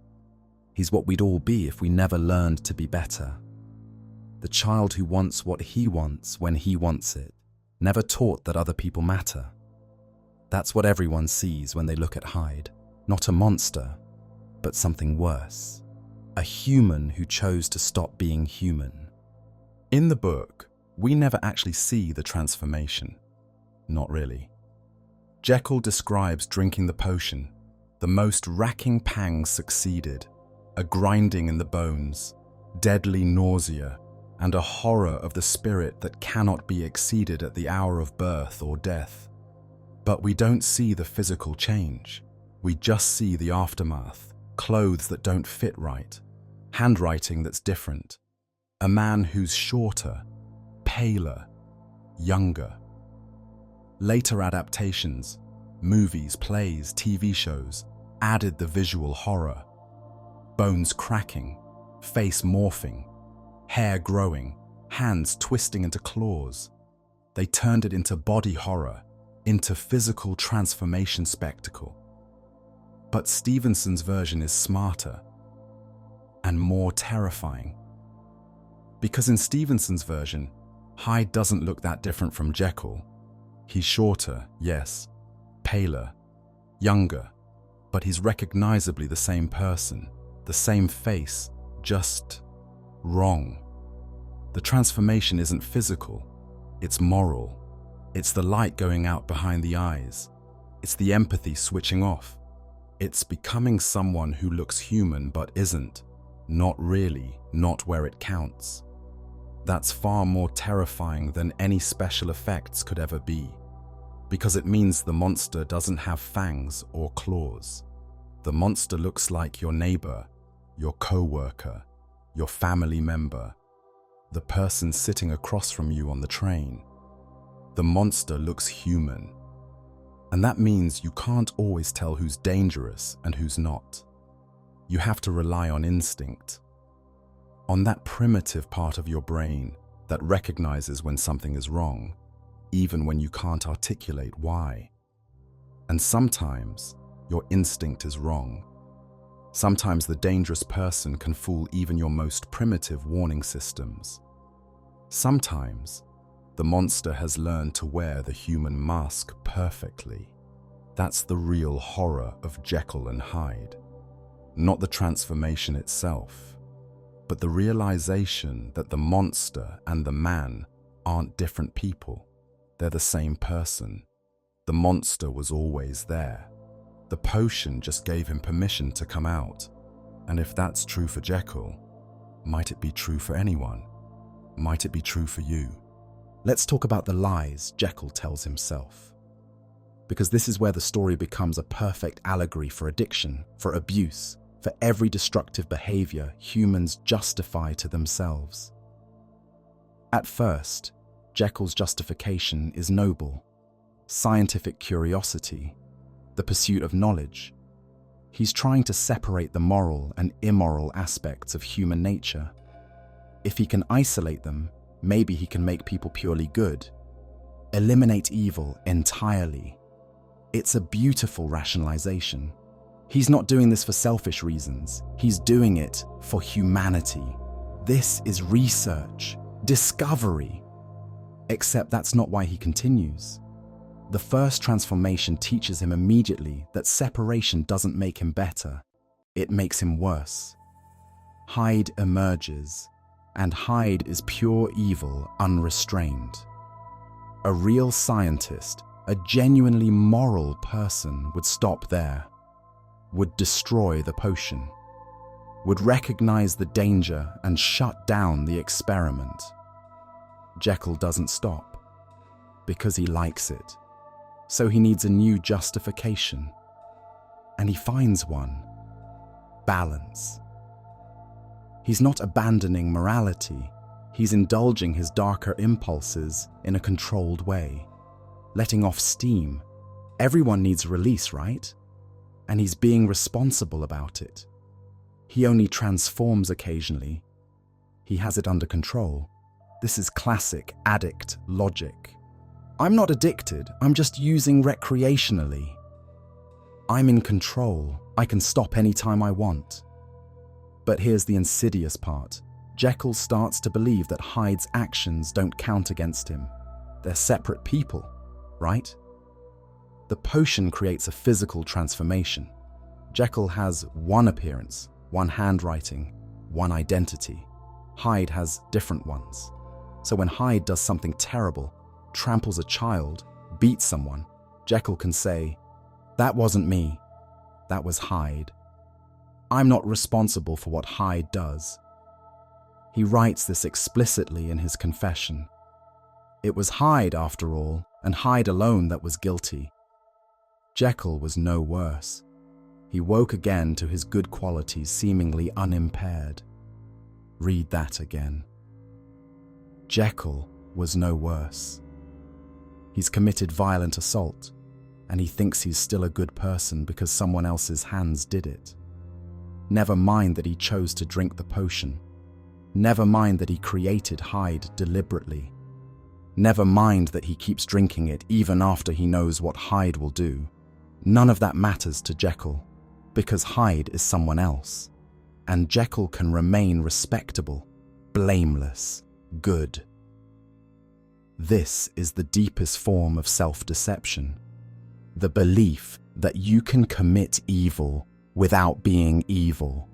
He's what we'd all be if we never learned to be better. The child who wants what he wants when he wants it, never taught that other people matter. That's what everyone sees when they look at Hyde. Not a monster, but something worse. A human who chose to stop being human. In the book, we never actually see the transformation. Not really. Jekyll describes drinking the potion. The most racking pangs succeeded, a grinding in the bones, deadly nausea, and a horror of the spirit that cannot be exceeded at the hour of birth or death. But we don't see the physical change. We just see the aftermath, clothes that don't fit right, handwriting that's different, a man who's shorter, paler, younger. Later adaptations, movies, plays, TV shows, added the visual horror. Bones cracking, face morphing, hair growing, hands twisting into claws. They turned it into body horror, into physical transformation spectacle. But Stevenson's version is smarter and more terrifying. Because in Stevenson's version, Hyde doesn't look that different from Jekyll. He's shorter, yes, paler, younger, but he's recognizably the same person, the same face, just wrong. The transformation isn't physical, it's moral. It's the light going out behind the eyes. It's the empathy switching off. It's becoming someone who looks human but isn't, not really, not where it counts. That's far more terrifying than any special effects could ever be, because it means the monster doesn't have fangs or claws. The monster looks like your neighbor, your co-worker, your family member, the person sitting across from you on the train. The monster looks human. And that means you can't always tell who's dangerous and who's not. You have to rely on instinct, on that primitive part of your brain that recognizes when something is wrong, even when you can't articulate why. And sometimes your instinct is wrong. Sometimes the dangerous person can fool even your most primitive warning systems. Sometimes the monster has learned to wear the human mask perfectly. That's the real horror of Jekyll and Hyde. Not the transformation itself, but the realization that the monster and the man aren't different people. They're the same person. The monster was always there. The potion just gave him permission to come out. And if that's true for Jekyll, might it be true for anyone? Might it be true for you? Let's talk about the lies Jekyll tells himself. Because this is where the story becomes a perfect allegory for addiction, for abuse, for every destructive behavior humans justify to themselves. At first, Jekyll's justification is noble. Scientific curiosity, the pursuit of knowledge. He's trying to separate the moral and immoral aspects of human nature. If he can isolate them, maybe he can make people purely good. Eliminate evil entirely. It's a beautiful rationalization. He's not doing this for selfish reasons. He's doing it for humanity. This is research, discovery. Except that's not why he continues. The first transformation teaches him immediately that separation doesn't make him better. It makes him worse. Hyde emerges, and Hyde is pure evil unrestrained. A real scientist, a genuinely moral person would stop there, would destroy the potion, would recognize the danger and shut down the experiment. Jekyll doesn't stop, because he likes it. So he needs a new justification. And he finds one. Balance. He's not abandoning morality. He's indulging his darker impulses in a controlled way, letting off steam. Everyone needs release, right? And he's being responsible about it. He only transforms occasionally. He has it under control. This is classic addict logic. I'm not addicted, I'm just using recreationally. I'm in control, I can stop anytime I want. But here's the insidious part. Jekyll starts to believe that Hyde's actions don't count against him, They're separate people, right? The potion creates a physical transformation. Jekyll has one appearance, one handwriting, one identity. Hyde has different ones. So when Hyde does something terrible, tramples a child, beats someone, Jekyll can say, "That wasn't me, that was Hyde. I'm not responsible for what Hyde does." He writes this explicitly in his confession. It was Hyde, after all, and Hyde alone that was guilty. Jekyll was no worse. He woke again to his good qualities seemingly unimpaired. Read that again. Jekyll was no worse. He's committed violent assault, and he thinks he's still a good person because someone else's hands did it. Never mind that he chose to drink the potion. Never mind that he created Hyde deliberately. Never mind that he keeps drinking it even after he knows what Hyde will do. None of that matters to Jekyll, because Hyde is someone else, and Jekyll can remain respectable, blameless, good. This is the deepest form of self-deception. The belief that you can commit evil without being evil.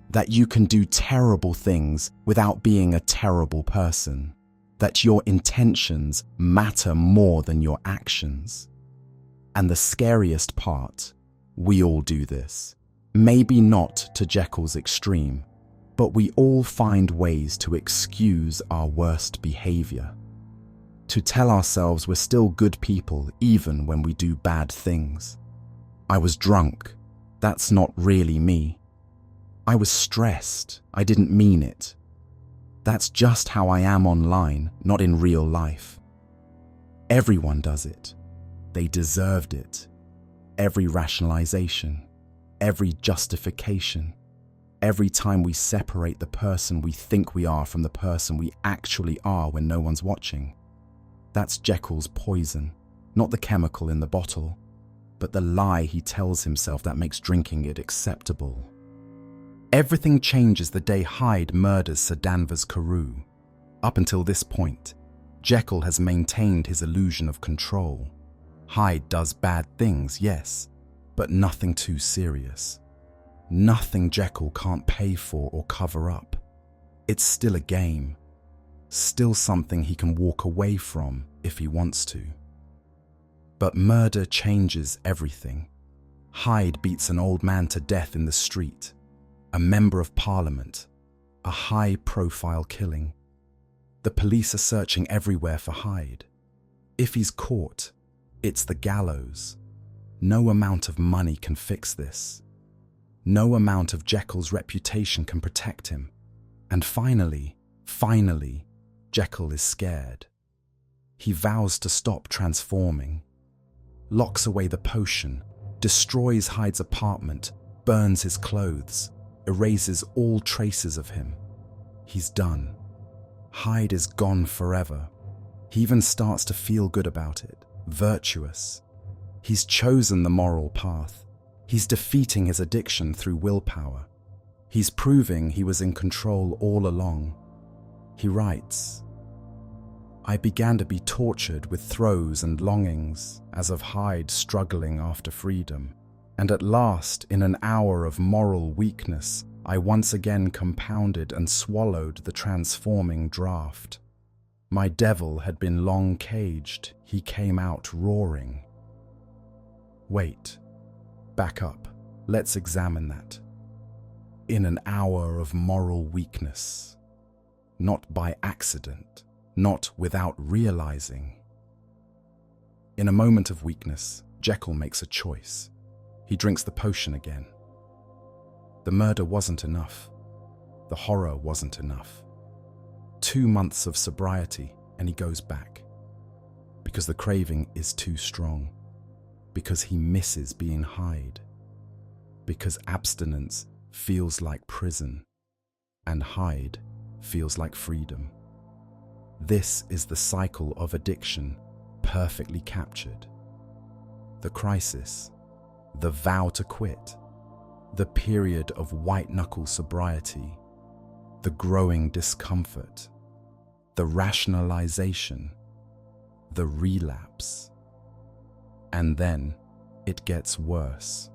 That you can do terrible things without being a terrible person. That your intentions matter more than your actions. And the scariest part, we all do this. Maybe not to Jekyll's extreme, but we all find ways to excuse our worst behavior. To tell ourselves we're still good people even when we do bad things. I was drunk. That's not really me. I was stressed. I didn't mean it. That's just how I am online, not in real life. Everyone does it. They deserved it. Every rationalization, every justification, every time we separate the person we think we are from the person we actually are when no one's watching. That's Jekyll's poison, not the chemical in the bottle, but the lie he tells himself that makes drinking it acceptable. Everything changes the day Hyde murders Sir Danvers Carew. Up until this point, Jekyll has maintained his illusion of control. Hyde does bad things, yes, but nothing too serious. Nothing Jekyll can't pay for or cover up. It's still a game. Still something he can walk away from if he wants to. But murder changes everything. Hyde beats an old man to death in the street. A member of parliament. A high-profile killing. The police are searching everywhere for Hyde. If he's caught, it's the gallows. No amount of money can fix this. No amount of Jekyll's reputation can protect him. And finally, Jekyll is scared. He vows to stop transforming. Locks away the potion, destroys Hyde's apartment, burns his clothes, erases all traces of him. He's done. Hyde is gone forever. He even starts to feel good about it, virtuous. He's chosen the moral path. He's defeating his addiction through willpower. He's proving he was in control all along. He writes, "I began to be tortured with throes and longings, as of Hyde struggling after freedom. And at last, in an hour of moral weakness, I once again compounded and swallowed the transforming draught. My devil had been long caged, he came out roaring." Wait, back up, let's examine that. In an hour of moral weakness, not by accident, not without realizing. In a moment of weakness, Jekyll makes a choice. He drinks the potion again. The murder wasn't enough. The horror wasn't enough. 2 months of sobriety and he goes back. Because the craving is too strong. Because he misses being Hyde. Because abstinence feels like prison. And Hyde feels like freedom. This is the cycle of addiction perfectly captured. The crisis. The vow to quit, the period of white-knuckle sobriety, the growing discomfort, the rationalization. the relapse. And then it gets worse.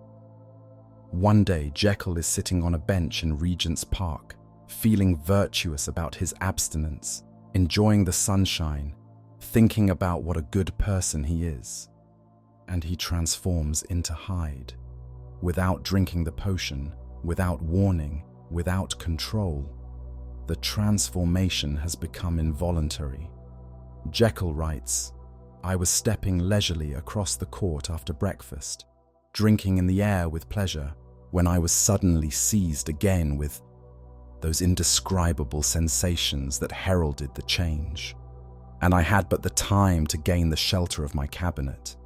One day, Jekyll is sitting on a bench in Regent's Park, feeling virtuous about his abstinence, enjoying the sunshine, thinking about what a good person he is. And he transforms into Hyde. Without drinking the potion, without warning, without control. The transformation has become involuntary. Jekyll writes, "I was stepping leisurely across the court after breakfast, drinking in the air with pleasure, when I was suddenly seized again with those indescribable sensations that heralded the change. And I had but the time to gain the shelter of my cabinet,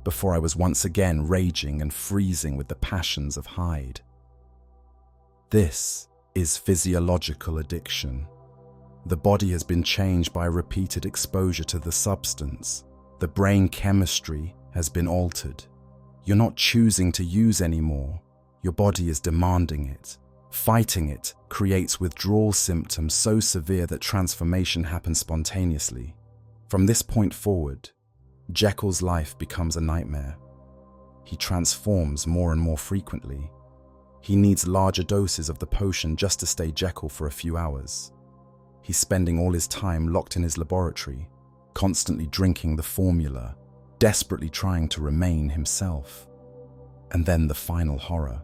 before I was once again raging and freezing with the passions of Hyde." This is physiological addiction. The body has been changed by repeated exposure to the substance. The brain chemistry has been altered. You're not choosing to use anymore. Your body is demanding it. Fighting it creates withdrawal symptoms so severe that transformation happens spontaneously. From this point forward, Jekyll's life becomes a nightmare. He transforms more and more frequently. He needs larger doses of the potion just to stay Jekyll for a few hours. He's spending all his time locked in his laboratory, constantly drinking the formula, desperately trying to remain himself. And then the final horror.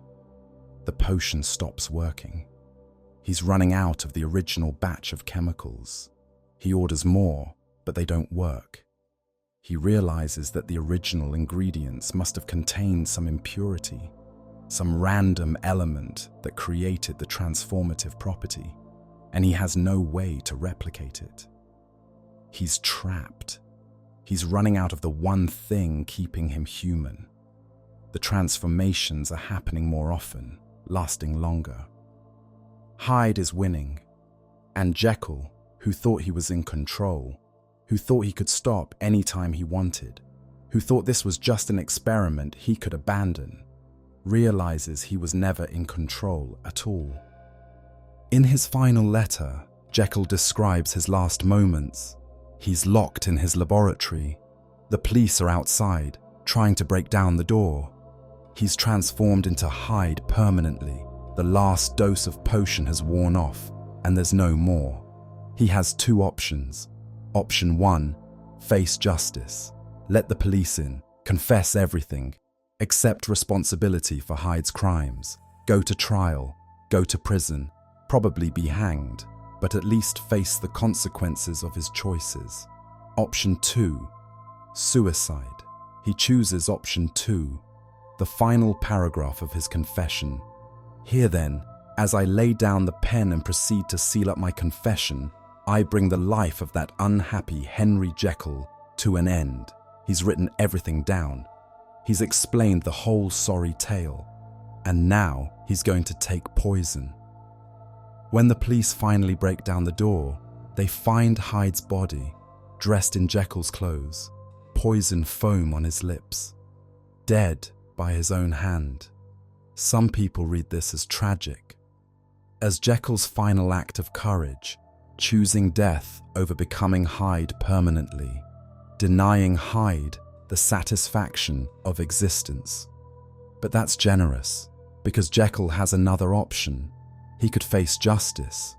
The potion stops working. He's running out of the original batch of chemicals. He orders more, but they don't work. He realizes that the original ingredients must have contained some impurity, some random element that created the transformative property, and he has no way to replicate it. He's trapped. He's running out of the one thing keeping him human. The transformations are happening more often, lasting longer. Hyde is winning, and Jekyll, who thought he was in control, who thought he could stop any time he wanted, who thought this was just an experiment he could abandon, realizes he was never in control at all. In his final letter, Jekyll describes his last moments. He's locked in his laboratory. The police are outside, trying to break down the door. He's transformed into Hyde permanently. The last dose of potion has worn off, and there's no more. He has two options. Option 1, face justice. Let the police in, confess everything, accept responsibility for Hyde's crimes, go to trial, go to prison, probably be hanged, but at least face the consequences of his choices. Option 2, suicide. He chooses option 2, the final paragraph of his confession. "Here then, as I lay down the pen and proceed to seal up my confession, I bring the life of that unhappy Henry Jekyll to an end." He's written everything down. He's explained the whole sorry tale. And now he's going to take poison. When the police finally break down the door, they find Hyde's body, dressed in Jekyll's clothes, poison foam on his lips, dead by his own hand. Some people read this as tragic, as Jekyll's final act of courage, choosing death over becoming Hyde permanently, denying Hyde the satisfaction of existence. But that's generous, because Jekyll has another option. He could face justice.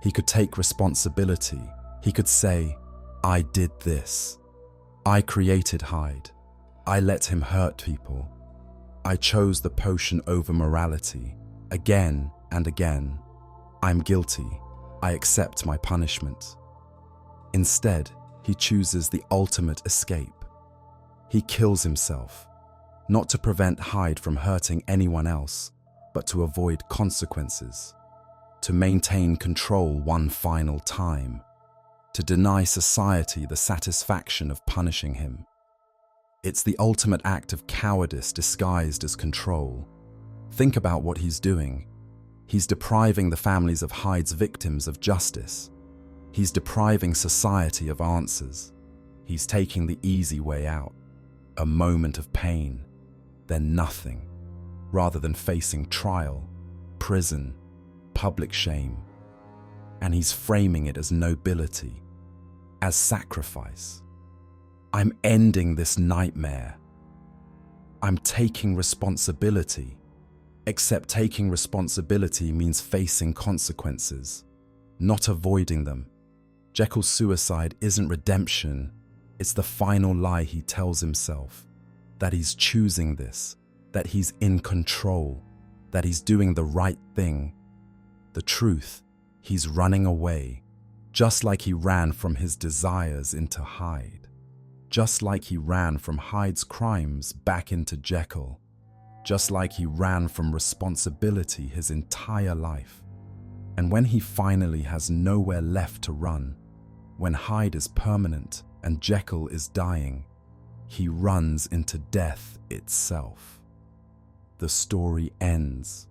He could take responsibility. He could say, "I did this. I created Hyde. I let him hurt people. I chose the potion over morality, again and again. I'm guilty. I accept my punishment." Instead, he chooses the ultimate escape. He kills himself, not to prevent Hyde from hurting anyone else, but to avoid consequences, to maintain control one final time, to deny society the satisfaction of punishing him. It's the ultimate act of cowardice disguised as control. Think about what he's doing. He's depriving the families of Hyde's victims of justice. He's depriving society of answers. He's taking the easy way out, a moment of pain, then nothing, rather than facing trial, prison, public shame. And he's framing it as nobility, as sacrifice. I'm ending this nightmare. I'm taking responsibility. Except taking responsibility means facing consequences, not avoiding them. Jekyll's suicide isn't redemption, it's the final lie he tells himself, that he's choosing this, that he's in control, that he's doing the right thing. The truth, he's running away, just like he ran from his desires into Hyde, just like he ran from Hyde's crimes back into Jekyll, just like he ran from responsibility his entire life. And when he finally has nowhere left to run, when Hyde is permanent and Jekyll is dying, he runs into death itself. The story ends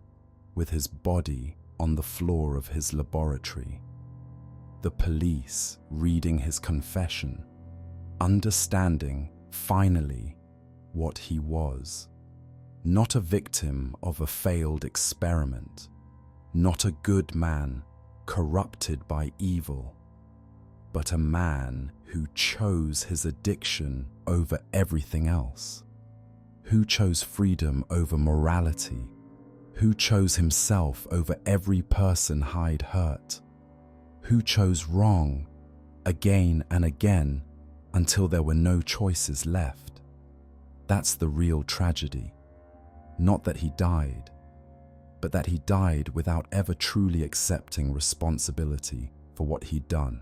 with his body on the floor of his laboratory. The police reading his confession, understanding finally what he was. Not a victim of a failed experiment, not a good man corrupted by evil, but a man who chose his addiction over everything else, who chose freedom over morality, who chose himself over every person Hyde hurt, who chose wrong again and again until there were no choices left. That's the real tragedy. Not that he died, but that he died without ever truly accepting responsibility for what he'd done.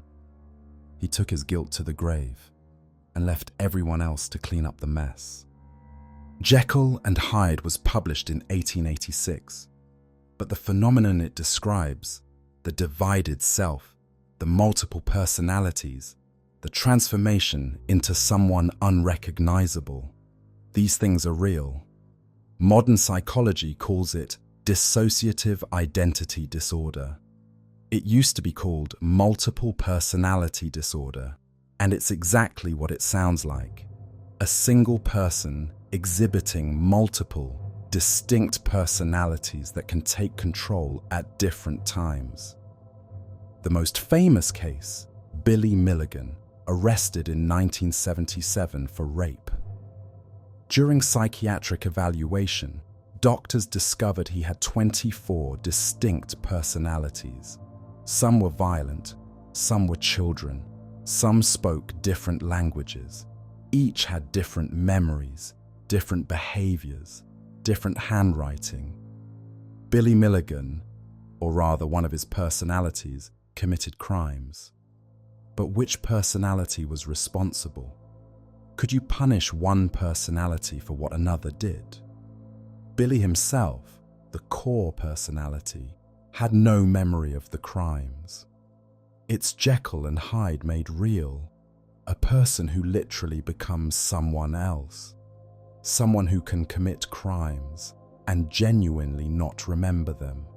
He took his guilt to the grave and left everyone else to clean up the mess. Jekyll and Hyde was published in 1886, but the phenomenon it describes, the divided self, the multiple personalities, the transformation into someone unrecognizable, these things are real. Modern psychology calls it dissociative identity disorder. It used to be called multiple personality disorder, and it's exactly what it sounds like. A single person exhibiting multiple, distinct personalities that can take control at different times. The most famous case, Billy Milligan, arrested in 1977 for rape. During psychiatric evaluation, doctors discovered he had 24 distinct personalities. Some were violent, some were children, some spoke different languages. Each had different memories, different behaviors, different handwriting. Billy Milligan, or rather one of his personalities, committed crimes. But which personality was responsible? Could you punish one personality for what another did? Billy himself, the core personality, had no memory of the crimes. It's Jekyll and Hyde made real, a person who literally becomes someone else, someone who can commit crimes and genuinely not remember them,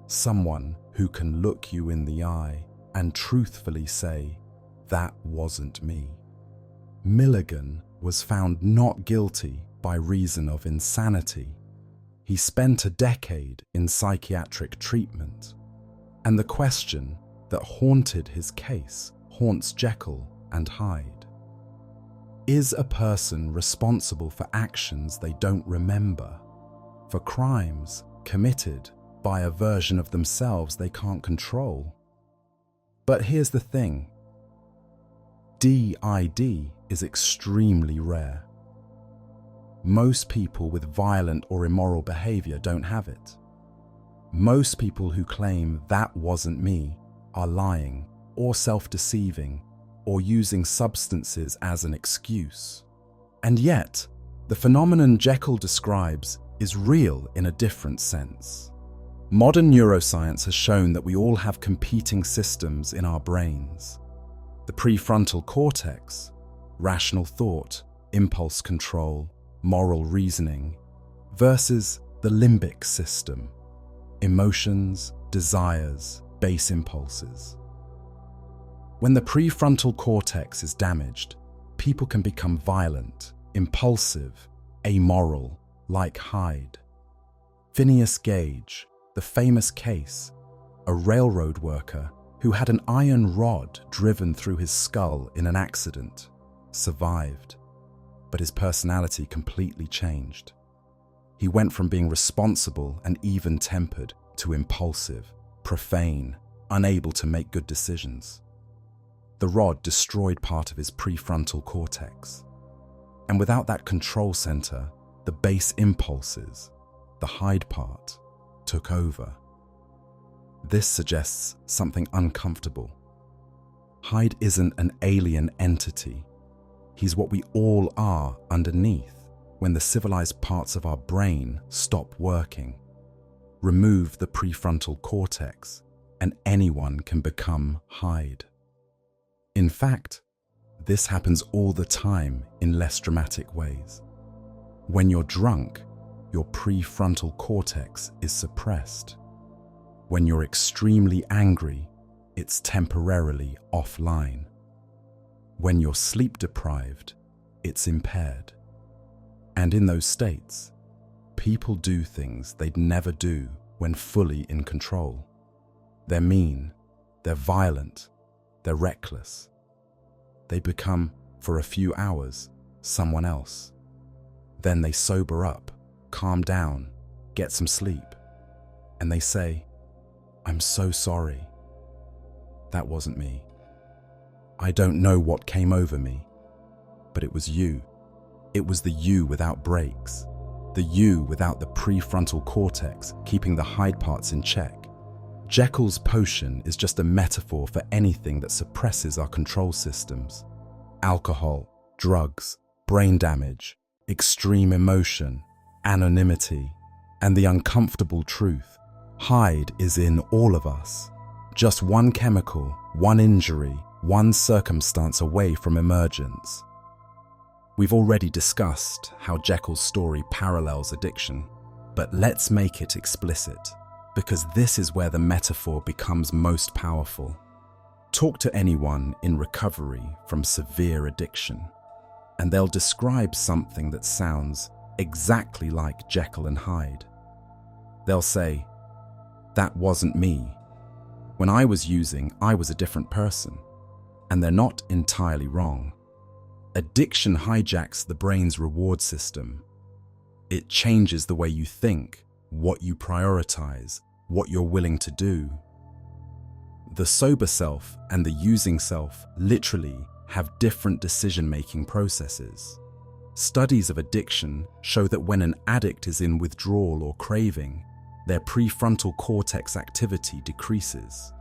someone who can look you in the eye and truthfully say, "That wasn't me." Milligan was found not guilty by reason of insanity. He spent a decade in psychiatric treatment, and the question that haunted his case haunts Jekyll and Hyde. Is a person responsible for actions they don't remember, for crimes committed by a version of themselves they can't control? But here's the thing. DID is extremely rare. Most people with violent or immoral behavior don't have it. Most people who claim "that wasn't me" are lying or self-deceiving or using substances as an excuse. And yet, the phenomenon Jekyll describes is real in a different sense. Modern neuroscience has shown that we all have competing systems in our brains. The prefrontal cortex, rational thought, impulse control, moral reasoning, versus the limbic system, emotions, desires, base impulses. When the prefrontal cortex is damaged, people can become violent, impulsive, amoral, like Hyde. Phineas Gage, the famous case, a railroad worker who had an iron rod driven through his skull in an accident, survived, but his personality completely changed. He went from being responsible and even-tempered to impulsive, profane, unable to make good decisions. The rod destroyed part of his prefrontal cortex. And without that control center, the base impulses, the Hyde part, took over. This suggests something uncomfortable. Hyde isn't an alien entity. He's what we all are underneath when the civilized parts of our brain stop working. Remove the prefrontal cortex, and anyone can become Hyde. In fact, this happens all the time in less dramatic ways. When you're drunk, your prefrontal cortex is suppressed. When you're extremely angry, it's temporarily offline. When you're sleep deprived, it's impaired. And in those states, people do things they'd never do when fully in control. They're mean, they're violent, they're reckless. They become, for a few hours, someone else. Then they sober up, calm down, get some sleep, and they say, "I'm so sorry. That wasn't me. I don't know what came over me, but it was you. It was the you without brakes, the you without the prefrontal cortex keeping the Hyde parts in check." Jekyll's potion is just a metaphor for anything that suppresses our control systems. Alcohol, drugs, brain damage, extreme emotion, anonymity, and the uncomfortable truth. Hyde is in all of us. Just one chemical, one injury, one circumstance away from emergence. We've already discussed how Jekyll's story parallels addiction, but let's make it explicit, because this is where the metaphor becomes most powerful. Talk to anyone in recovery from severe addiction, and they'll describe something that sounds exactly like Jekyll and Hyde. They'll say, "That wasn't me. When I was using, I was a different person." And they're not entirely wrong. Addiction hijacks the brain's reward system. It changes the way you think, what you prioritize, what you're willing to do. The sober self and the using self literally have different decision-making processes. Studies of addiction show that when an addict is in withdrawal or craving, their prefrontal cortex activity decreases.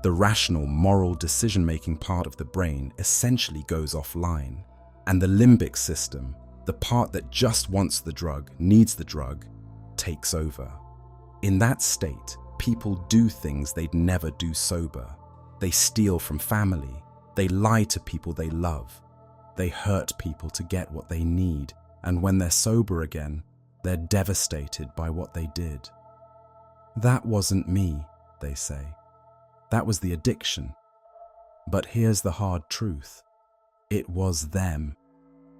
The rational, moral decision-making part of the brain essentially goes offline, and the limbic system, the part that just wants the drug, needs the drug, takes over. In that state, people do things they'd never do sober. They steal from family, they lie to people they love, they hurt people to get what they need, and when they're sober again, they're devastated by what they did. "That wasn't me," they say. "That was the addiction." But here's the hard truth. It was them.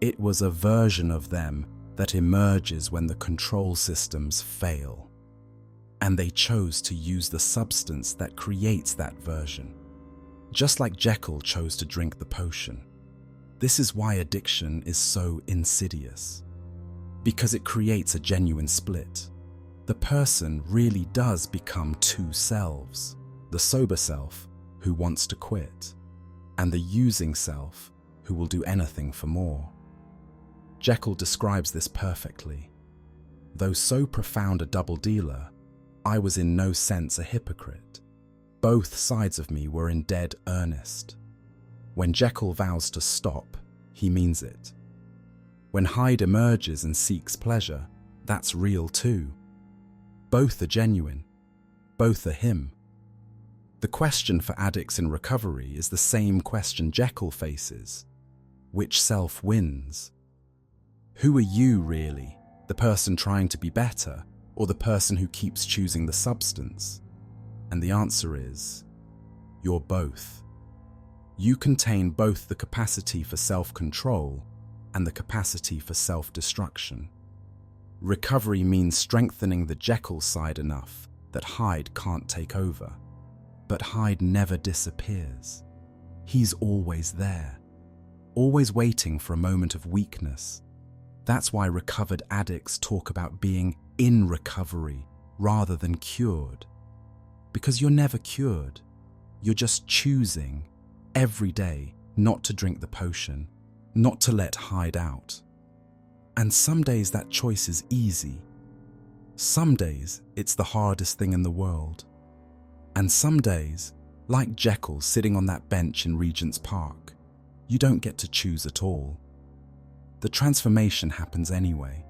It was a version of them that emerges when the control systems fail. And they chose to use the substance that creates that version. Just like Jekyll chose to drink the potion. This is why addiction is so insidious. Because it creates a genuine split. The person really does become two selves. The sober self, who wants to quit, and the using self, who will do anything for more. Jekyll describes this perfectly. Though so profound a double dealer, I was in no sense a hypocrite. Both sides of me were in dead earnest. When Jekyll vows to stop, he means it. When Hyde emerges and seeks pleasure, that's real too. Both are genuine. Both are him. The question for addicts in recovery is the same question Jekyll faces. Which self wins? Who are you really? The person trying to be better, or the person who keeps choosing the substance? And the answer is, you're both. You contain both the capacity for self-control and the capacity for self-destruction. Recovery means strengthening the Jekyll side enough that Hyde can't take over. But Hyde never disappears. He's always there. always waiting for a moment of weakness. That's why recovered addicts talk about being in recovery rather than cured. Because you're never cured. You're just choosing every day not to drink the potion, not to let Hyde out. And some days that choice is easy. Some days it's the hardest thing in the world. And some days, like Jekyll sitting on that bench in Regent's Park, you don't get to choose at all. The transformation happens anyway.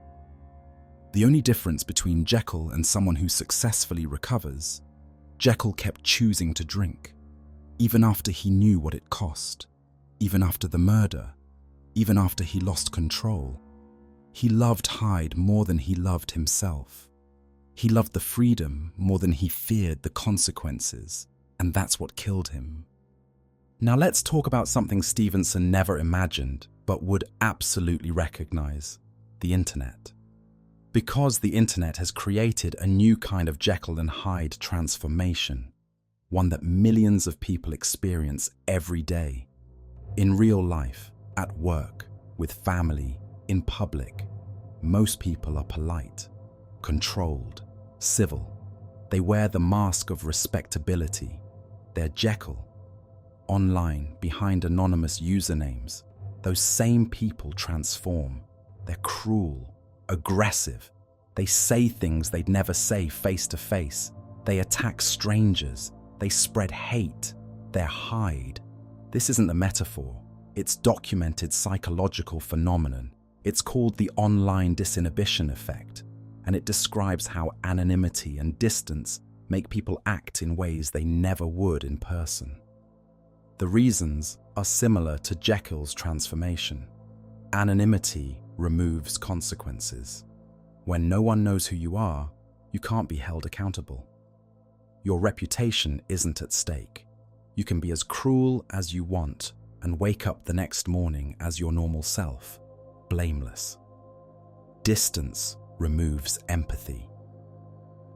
The only difference between Jekyll and someone who successfully recovers, Jekyll kept choosing to drink, even after he knew what it cost, even after the murder, even after he lost control. He loved Hyde more than he loved himself. He loved the freedom more than he feared the consequences, and that's what killed him. Now let's talk about something Stevenson never imagined, but would absolutely recognize: the internet. Because the internet has created a new kind of Jekyll and Hyde transformation, one that millions of people experience every day. In real life, at work, with family, in public, most people are polite, controlled, civil. They wear the mask of respectability. They're Jekyll. Online, behind anonymous usernames, those same people transform. They're cruel, aggressive. They say things they'd never say face to face. They attack strangers. They spread hate. They're Hyde. This isn't a metaphor. It's documented psychological phenomenon. It's called the online disinhibition effect, and it describes how anonymity and distance make people act in ways they never would in person. The reasons are similar to Jekyll's transformation. Anonymity removes consequences. When no one knows who you are, you can't be held accountable. Your reputation isn't at stake. You can be as cruel as you want and wake up the next morning as your normal self, blameless. Distance removes empathy.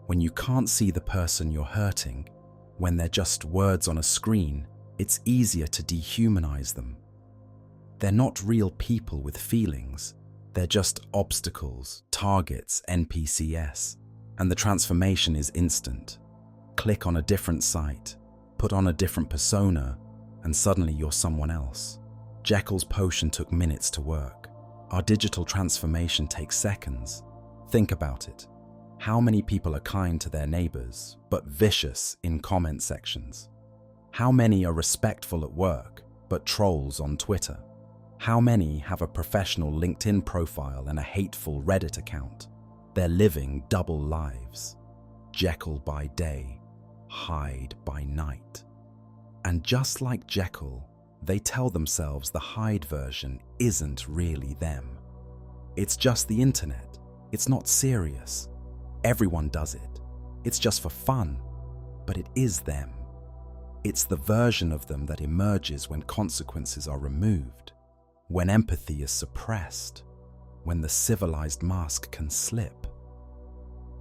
When you can't see the person you're hurting, when they're just words on a screen, it's easier to dehumanize them. They're not real people with feelings. They're just obstacles, targets, NPCs, and the transformation is instant. Click on a different site, put on a different persona, and suddenly you're someone else. Jekyll's potion took minutes to work. Our digital transformation takes seconds. Think about it. How many people are kind to their neighbors, but vicious in comment sections? How many are respectful at work, but trolls on Twitter? How many have a professional LinkedIn profile and a hateful Reddit account? They're living double lives. Jekyll by day, Hyde by night. And just like Jekyll, they tell themselves the Hyde version isn't really them. It's just the internet. It's not serious. Everyone does it. It's just for fun. But it is them. It's the version of them that emerges when consequences are removed, when empathy is suppressed, when the civilized mask can slip.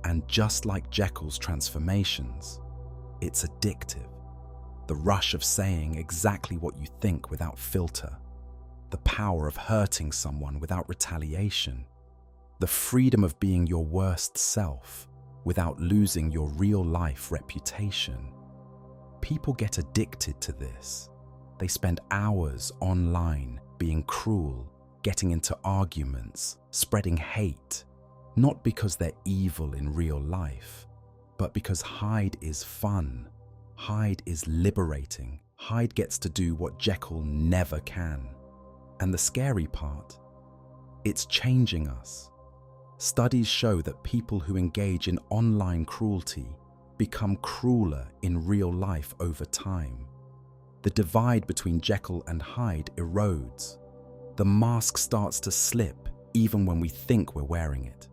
And just like Jekyll's transformations, it's addictive. The rush of saying exactly what you think without filter, the power of hurting someone without retaliation, the freedom of being your worst self without losing your real-life reputation. People get addicted to this. They spend hours online being cruel, getting into arguments, spreading hate, not because they're evil in real life, but because Hyde is fun. Hyde is liberating. Hyde gets to do what Jekyll never can. And the scary part, it's changing us. Studies show that people who engage in online cruelty become crueler in real life over time. The divide between Jekyll and Hyde erodes. The mask starts to slip even when we think we're wearing it.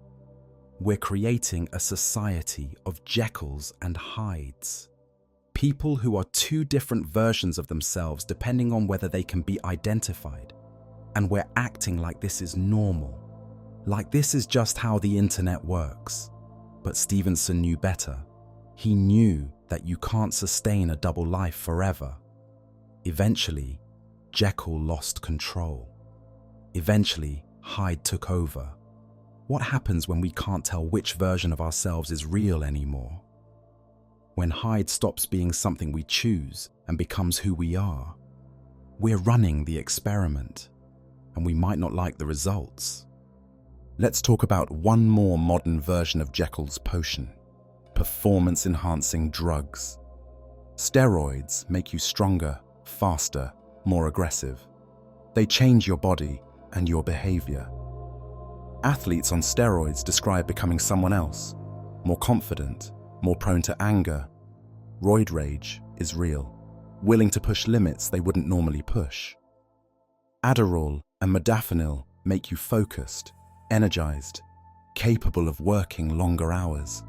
We're creating a society of Jekylls and Hydes. People who are two different versions of themselves depending on whether they can be identified. And we're acting like this is normal. Like this is just how the internet works. But Stevenson knew better. He knew that you can't sustain a double life forever. Eventually, Jekyll lost control. Eventually, Hyde took over. What happens when we can't tell which version of ourselves is real anymore? When Hyde stops being something we choose and becomes who we are? We're running the experiment, and we might not like the results. Let's talk about one more modern version of Jekyll's potion: performance-enhancing drugs. Steroids make you stronger, faster, more aggressive. They change your body and your behavior. Athletes on steroids describe becoming someone else, more confident, more prone to anger. Roid rage is real, willing to push limits they wouldn't normally push. Adderall and modafinil make you focused, energized, capable of working longer hours.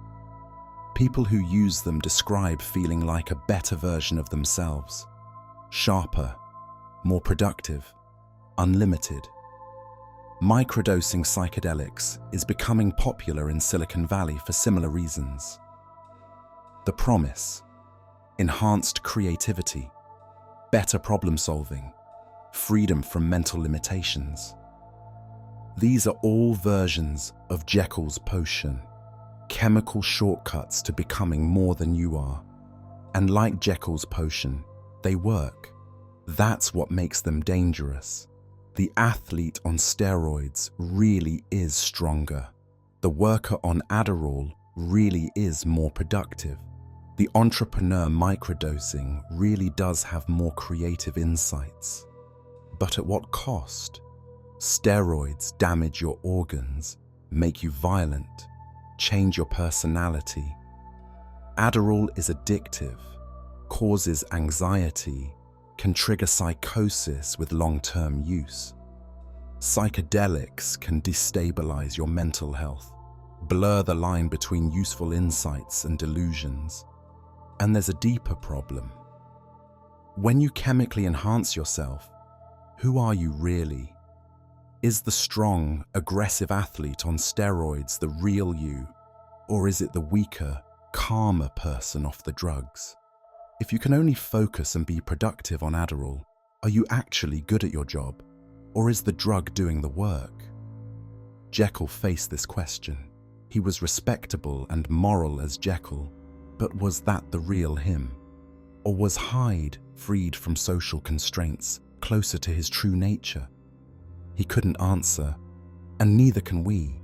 People who use them describe feeling like a better version of themselves, sharper, more productive, unlimited. Microdosing psychedelics is becoming popular in Silicon Valley for similar reasons. The promise: enhanced creativity, better problem solving, freedom from mental limitations. These are all versions of Jekyll's potion, chemical shortcuts to becoming more than you are. And like Jekyll's potion, they work. That's what makes them dangerous. The athlete on steroids really is stronger. The worker on Adderall really is more productive. The entrepreneur microdosing really does have more creative insights. But at what cost? Steroids damage your organs, make you violent, change your personality. Adderall is addictive, causes anxiety, can trigger psychosis with long-term use. Psychedelics can destabilize your mental health, blur the line between useful insights and delusions. And there's a deeper problem. When you chemically enhance yourself, who are you really? Is the strong, aggressive athlete on steroids the real you, or is it the weaker, calmer person off the drugs? If you can only focus and be productive on Adderall, are you actually good at your job, or is the drug doing the work? Jekyll faced this question. He was respectable and moral as Jekyll, but was that the real him? Or was Hyde freed from social constraints, closer to his true nature? He couldn't answer, and neither can we.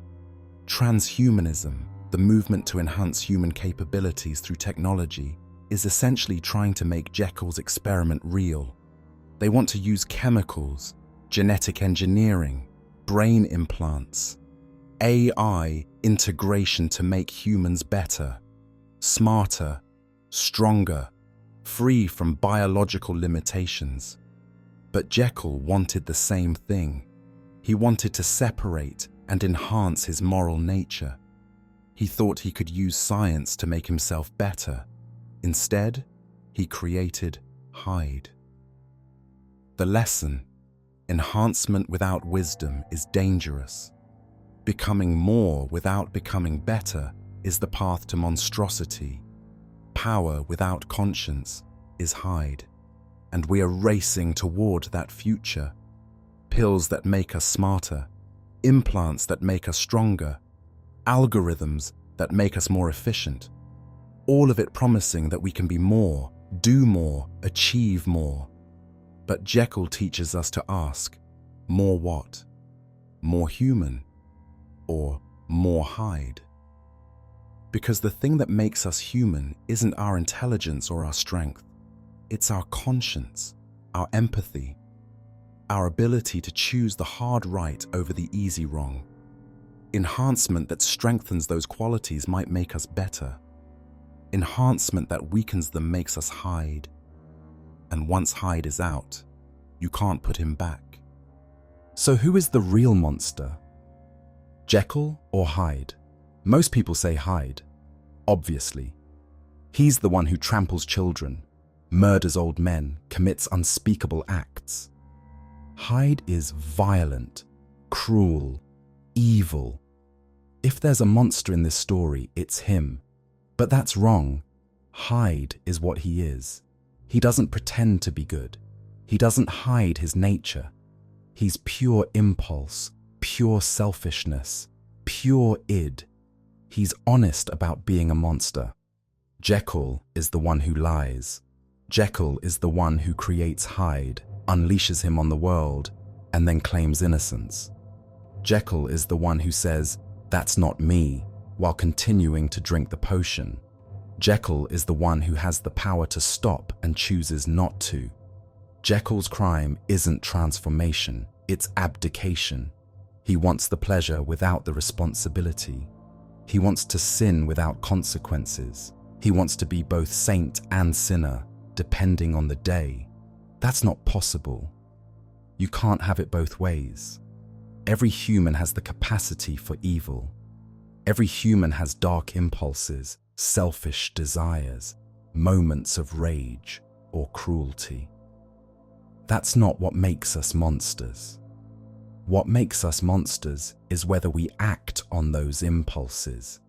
Transhumanism, the movement to enhance human capabilities through technology, is essentially trying to make Jekyll's experiment real. They want to use chemicals, genetic engineering, brain implants, AI integration to make humans better, smarter, stronger, free from biological limitations. But Jekyll wanted the same thing. He wanted to separate and enhance his moral nature. He thought he could use science to make himself better. Instead, he created Hyde. The lesson: enhancement without wisdom is dangerous. Becoming more without becoming better is the path to monstrosity. Power without conscience is Hyde. And we are racing toward that future. Pills that make us smarter, implants that make us stronger, algorithms that make us more efficient. All of it promising that we can be more, do more, achieve more. But Jekyll teaches us to ask, more what? More human? Or more Hyde? Because the thing that makes us human isn't our intelligence or our strength. It's our conscience, our empathy, our ability to choose the hard right over the easy wrong. Enhancement that strengthens those qualities might make us better. Enhancement that weakens them makes us Hyde. And once Hyde is out, you can't put him back. So who is the real monster? Jekyll or Hyde? Most people say Hyde, obviously. He's the one who tramples children, murders old men, commits unspeakable acts. Hyde is violent, cruel, evil. If there's a monster in this story, it's him. But that's wrong. Hyde is what he is. He doesn't pretend to be good. He doesn't hide his nature. He's pure impulse, pure selfishness, pure id. He's honest about being a monster. Jekyll is the one who lies. Jekyll is the one who creates Hyde, unleashes him on the world, and then claims innocence. Jekyll is the one who says, "That's not me," while continuing to drink the potion. Jekyll is the one who has the power to stop and chooses not to. Jekyll's crime isn't transformation, it's abdication. He wants the pleasure without the responsibility. He wants to sin without consequences. He wants to be both saint and sinner, depending on the day. That's not possible. You can't have it both ways. Every human has the capacity for evil. Every human has dark impulses, selfish desires, moments of rage or cruelty. That's not what makes us monsters. What makes us monsters is whether we act on those impulses,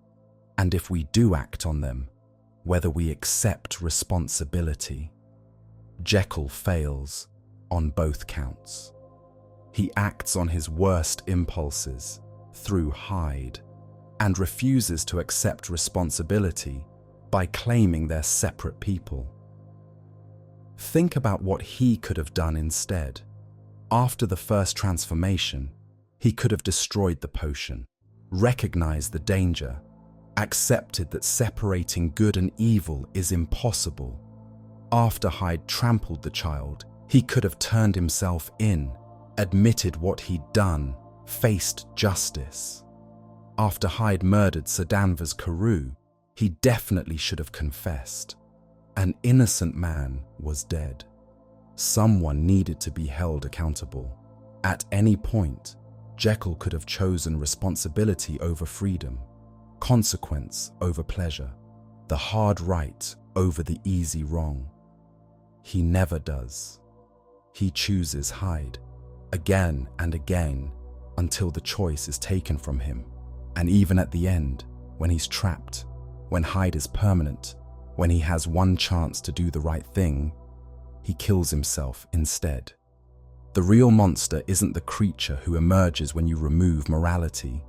and if we do act on them, whether we accept responsibility. Jekyll fails on both counts. He acts on his worst impulses through Hyde and refuses to accept responsibility by claiming they're separate people. Think about what he could have done instead. After the first transformation, he could have destroyed the potion, recognized the danger, accepted that separating good and evil is impossible. After Hyde trampled the child, he could have turned himself in, admitted what he'd done, faced justice. After Hyde murdered Sir Danvers Carew, he definitely should have confessed. An innocent man was dead. Someone needed to be held accountable. At any point, Jekyll could have chosen responsibility over freedom, consequence over pleasure, the hard right over the easy wrong. He never does. He chooses Hyde, again and again, until the choice is taken from him. And even at the end, when he's trapped, when Hyde is permanent, when he has one chance to do the right thing, he kills himself instead. The real monster isn't the creature who emerges when you remove morality.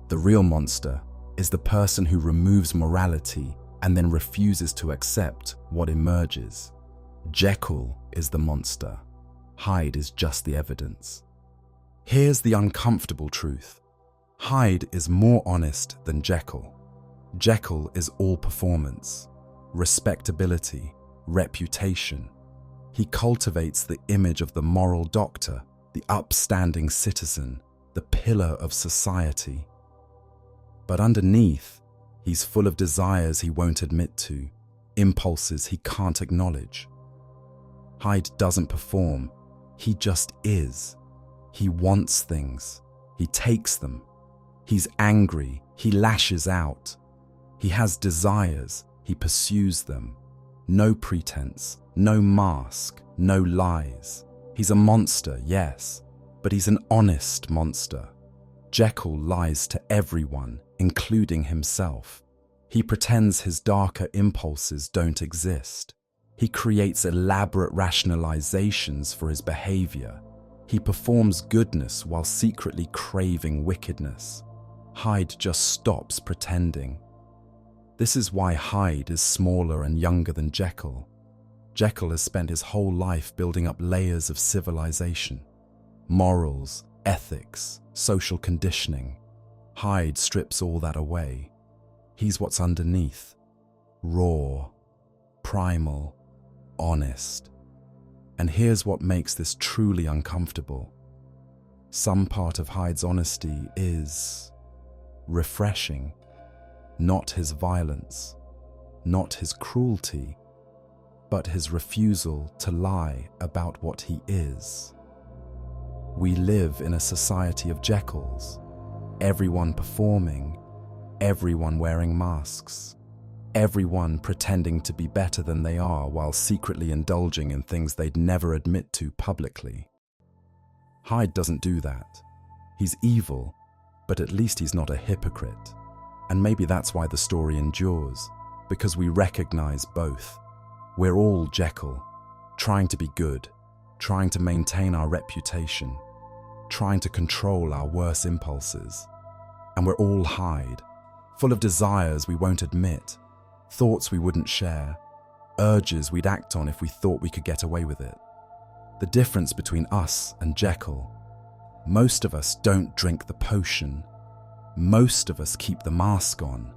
The real monster is the person who removes morality and then refuses to accept what emerges. Jekyll is the monster. Hyde is just the evidence. Here's the uncomfortable truth. Hyde is more honest than Jekyll. Jekyll is all performance, respectability, reputation. He cultivates the image of the moral doctor, the upstanding citizen, the pillar of society. But underneath, he's full of desires he won't admit to, impulses he can't acknowledge. Hyde doesn't perform, he just is. He wants things, he takes them. He's angry, he lashes out. He has desires, he pursues them. No pretense, no mask, no lies. He's a monster, yes, but he's an honest monster. Jekyll lies to everyone, including himself. He pretends his darker impulses don't exist. He creates elaborate rationalizations for his behavior. He performs goodness while secretly craving wickedness. Hyde just stops pretending. This is why Hyde is smaller and younger than Jekyll. Jekyll has spent his whole life building up layers of civilization, morals, ethics, social conditioning. Hyde strips all that away. He's what's underneath, raw, primal, honest. And here's what makes this truly uncomfortable. Some part of Hyde's honesty is refreshing. Not his violence, not his cruelty, but his refusal to lie about what he is. We live in a society of Jekylls, everyone performing, everyone wearing masks, everyone pretending to be better than they are while secretly indulging in things they'd never admit to publicly. Hyde doesn't do that. He's evil, but at least he's not a hypocrite. And maybe that's why the story endures, because we recognize both. We're all Jekyll, trying to be good, trying to maintain our reputation, trying to control our worst impulses. And we're all Hyde, full of desires we won't admit, thoughts we wouldn't share, urges we'd act on if we thought we could get away with it. The difference between us and Jekyll: most of us don't drink the potion. Most of us keep the mask on.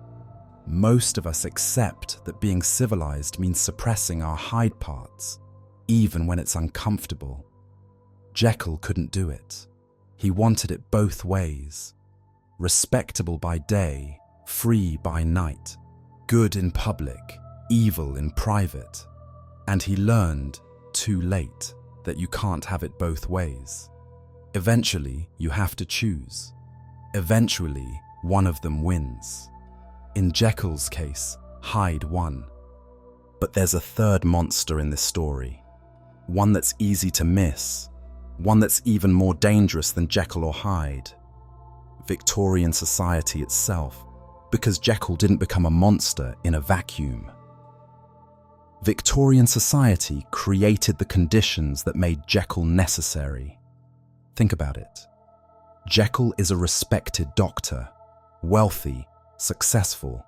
Most of us accept that being civilized means suppressing our Hyde parts, even when it's uncomfortable. Jekyll couldn't do it. He wanted it both ways. Respectable by day, free by night. Good in public, evil in private. And he learned, too late, that you can't have it both ways. Eventually, you have to choose. Eventually, one of them wins. In Jekyll's case, Hyde won. But there's a third monster in this story. One that's easy to miss. One that's even more dangerous than Jekyll or Hyde. Victorian society itself, because Jekyll didn't become a monster in a vacuum. Victorian society created the conditions that made Jekyll necessary. Think about it. Jekyll is a respected doctor, wealthy, successful.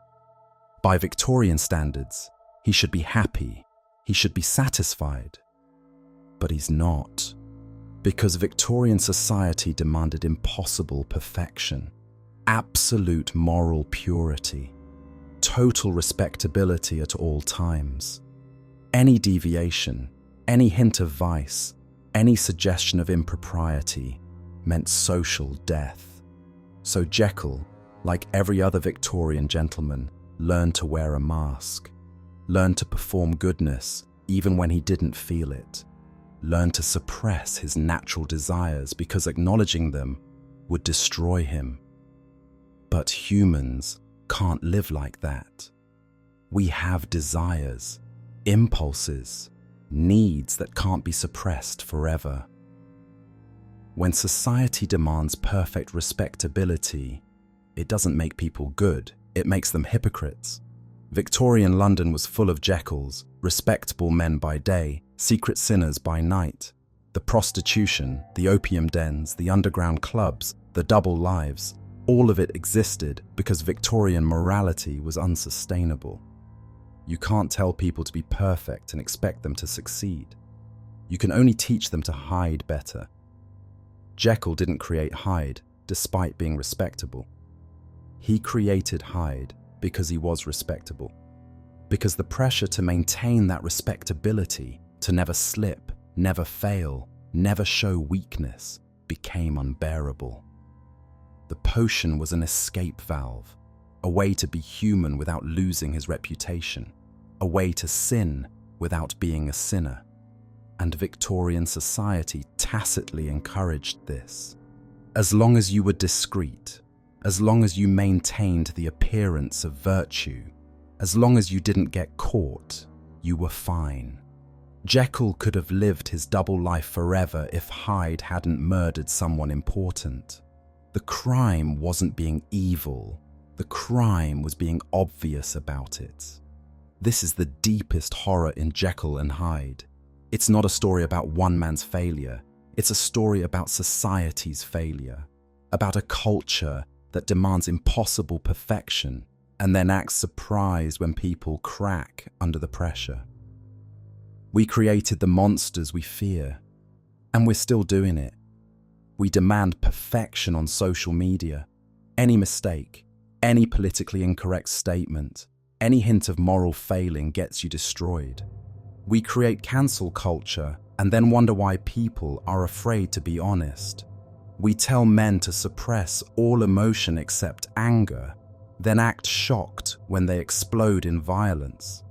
By Victorian standards, he should be happy, he should be satisfied. But he's not, because Victorian society demanded impossible perfection, absolute moral purity, total respectability at all times. Any deviation, any hint of vice, any suggestion of impropriety meant social death. So Jekyll, like every other Victorian gentleman, learned to wear a mask, learned to perform goodness even when he didn't feel it, learned to suppress his natural desires because acknowledging them would destroy him. But humans can't live like that. We have desires, impulses, needs that can't be suppressed forever. When society demands perfect respectability, it doesn't make people good, it makes them hypocrites. Victorian London was full of Jekylls, respectable men by day, secret sinners by night. The prostitution, the opium dens, the underground clubs, the double lives, all of it existed because Victorian morality was unsustainable. You can't tell people to be perfect and expect them to succeed. You can only teach them to hide better. Jekyll didn't create Hyde, despite being respectable. He created Hyde because he was respectable. Because the pressure to maintain that respectability, to never slip, never fail, never show weakness, became unbearable. The potion was an escape valve, a way to be human without losing his reputation, a way to sin without being a sinner. And Victorian society tacitly encouraged this. As long as you were discreet, as long as you maintained the appearance of virtue, as long as you didn't get caught, you were fine. Jekyll could have lived his double life forever if Hyde hadn't murdered someone important. The crime wasn't being evil. The crime was being obvious about it. This is the deepest horror in Jekyll and Hyde. It's not a story about one man's failure. It's a story about society's failure, about a culture that demands impossible perfection and then acts surprised when people crack under the pressure. We created the monsters we fear, and we're still doing it. We demand perfection on social media. Any mistake, any politically incorrect statement, any hint of moral failing gets you destroyed. We create cancel culture and then wonder why people are afraid to be honest. We tell men to suppress all emotion except anger, then act shocked when they explode in violence.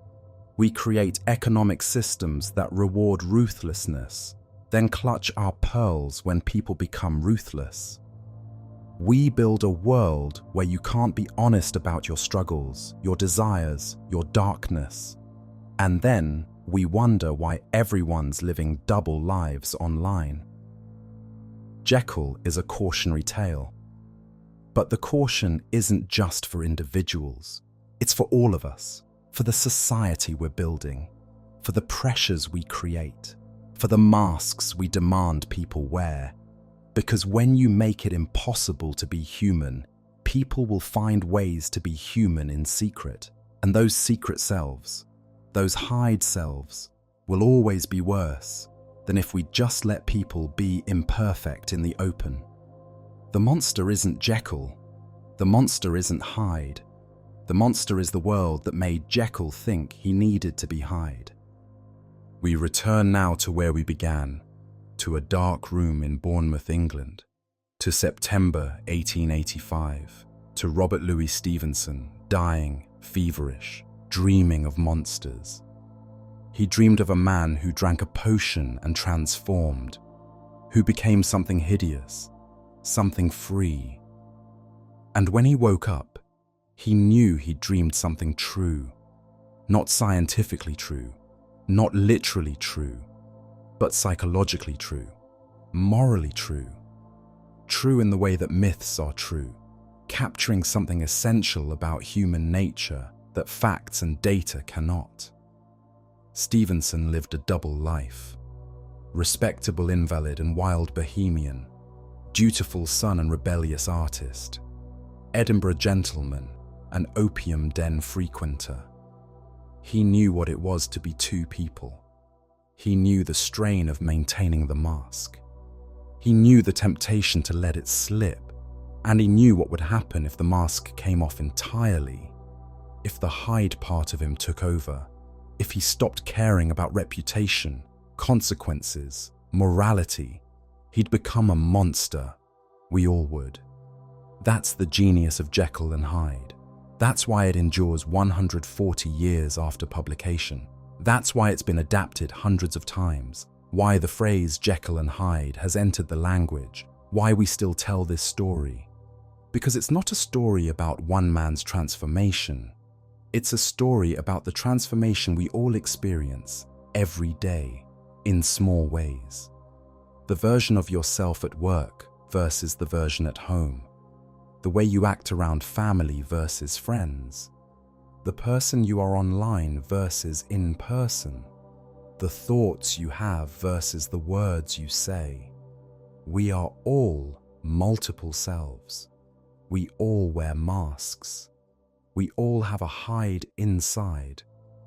We create economic systems that reward ruthlessness, then clutch our pearls when people become ruthless. We build a world where you can't be honest about your struggles, your desires, your darkness. And then we wonder why everyone's living double lives online. Jekyll is a cautionary tale. But the caution isn't just for individuals. It's for all of us, for the society we're building, for the pressures we create, for the masks we demand people wear. Because when you make it impossible to be human, people will find ways to be human in secret. And those secret selves, those Hyde selves, will always be worse than if we just let people be imperfect in the open. The monster isn't Jekyll. The monster isn't Hyde. The monster is the world that made Jekyll think he needed to be Hyde. We return now to where we began, to a dark room in Bournemouth, England, to September 1885, to Robert Louis Stevenson, dying, feverish, dreaming of monsters. He dreamed of a man who drank a potion and transformed, who became something hideous, something free. And when he woke up, he knew he'd dreamed something true, not scientifically true, not literally true, but psychologically true, morally true, true in the way that myths are true, capturing something essential about human nature that facts and data cannot. Stevenson lived a double life: respectable invalid and wild bohemian, dutiful son and rebellious artist, Edinburgh gentleman, an opium den frequenter. He knew what it was to be two people. He knew the strain of maintaining the mask. He knew the temptation to let it slip, and he knew what would happen if the mask came off entirely, if the Hyde part of him took over, if he stopped caring about reputation, consequences, morality. He'd become a monster. We all would. That's the genius of Jekyll and Hyde. That's why it endures 140 years after publication. That's why it's been adapted hundreds of times. Why the phrase Jekyll and Hyde has entered the language. Why we still tell this story. Because it's not a story about one man's transformation. It's a story about the transformation we all experience every day, in small ways. The version of yourself at work versus the version at home. The way you act around family versus friends. The person you are online versus in person. The thoughts you have versus the words you say. We are all multiple selves. We all wear masks. We all have a Hyde inside,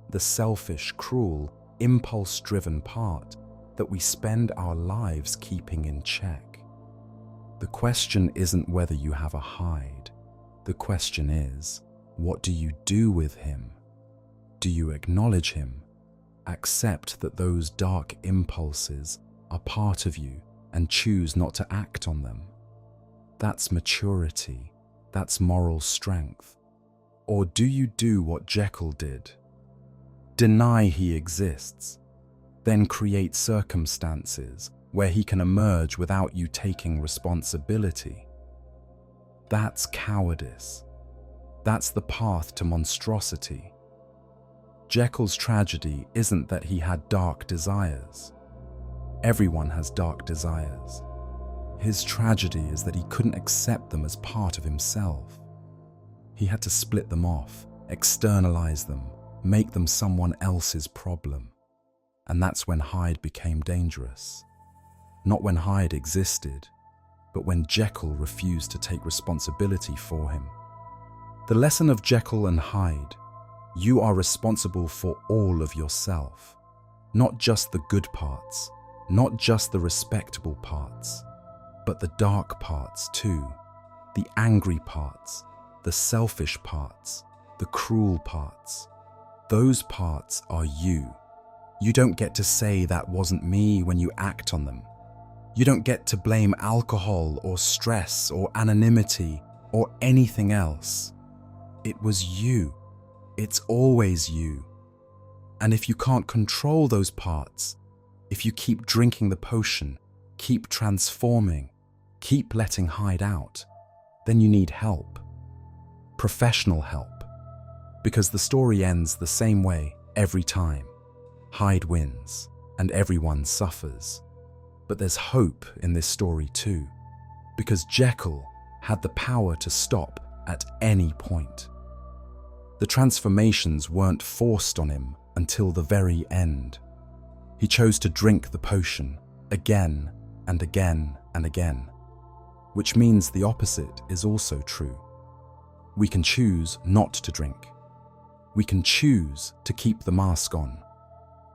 the selfish, cruel, impulse-driven part that we spend our lives keeping in check. The question isn't whether you have a Hyde. The question is, what do you do with him? Do you acknowledge him? Accept that those dark impulses are part of you and choose not to act on them? That's maturity. That's moral strength. Or do you do what Jekyll did? Deny he exists, then create circumstances where he can emerge without you taking responsibility? That's cowardice. That's the path to monstrosity. Jekyll's tragedy isn't that he had dark desires. Everyone has dark desires. His tragedy is that he couldn't accept them as part of himself. He had to split them off, externalize them, make them someone else's problem. And that's when Hyde became dangerous. Not when Hyde existed, but when Jekyll refused to take responsibility for him. The lesson of Jekyll and Hyde: you are responsible for all of yourself, not just the good parts, not just the respectable parts, but the dark parts too, the angry parts, the selfish parts, the cruel parts. Those parts are you. You don't get to say that wasn't me when you act on them. You don't get to blame alcohol or stress or anonymity or anything else. It was you. It's always you. And if you can't control those parts, if you keep drinking the potion, keep transforming, keep letting Hyde out, then you need help. Professional help. Because the story ends the same way every time. Hyde wins, and everyone suffers. But there's hope in this story too, because Jekyll had the power to stop at any point. The transformations weren't forced on him until the very end. He chose to drink the potion again and again and again, which means the opposite is also true. We can choose not to drink. We can choose to keep the mask on.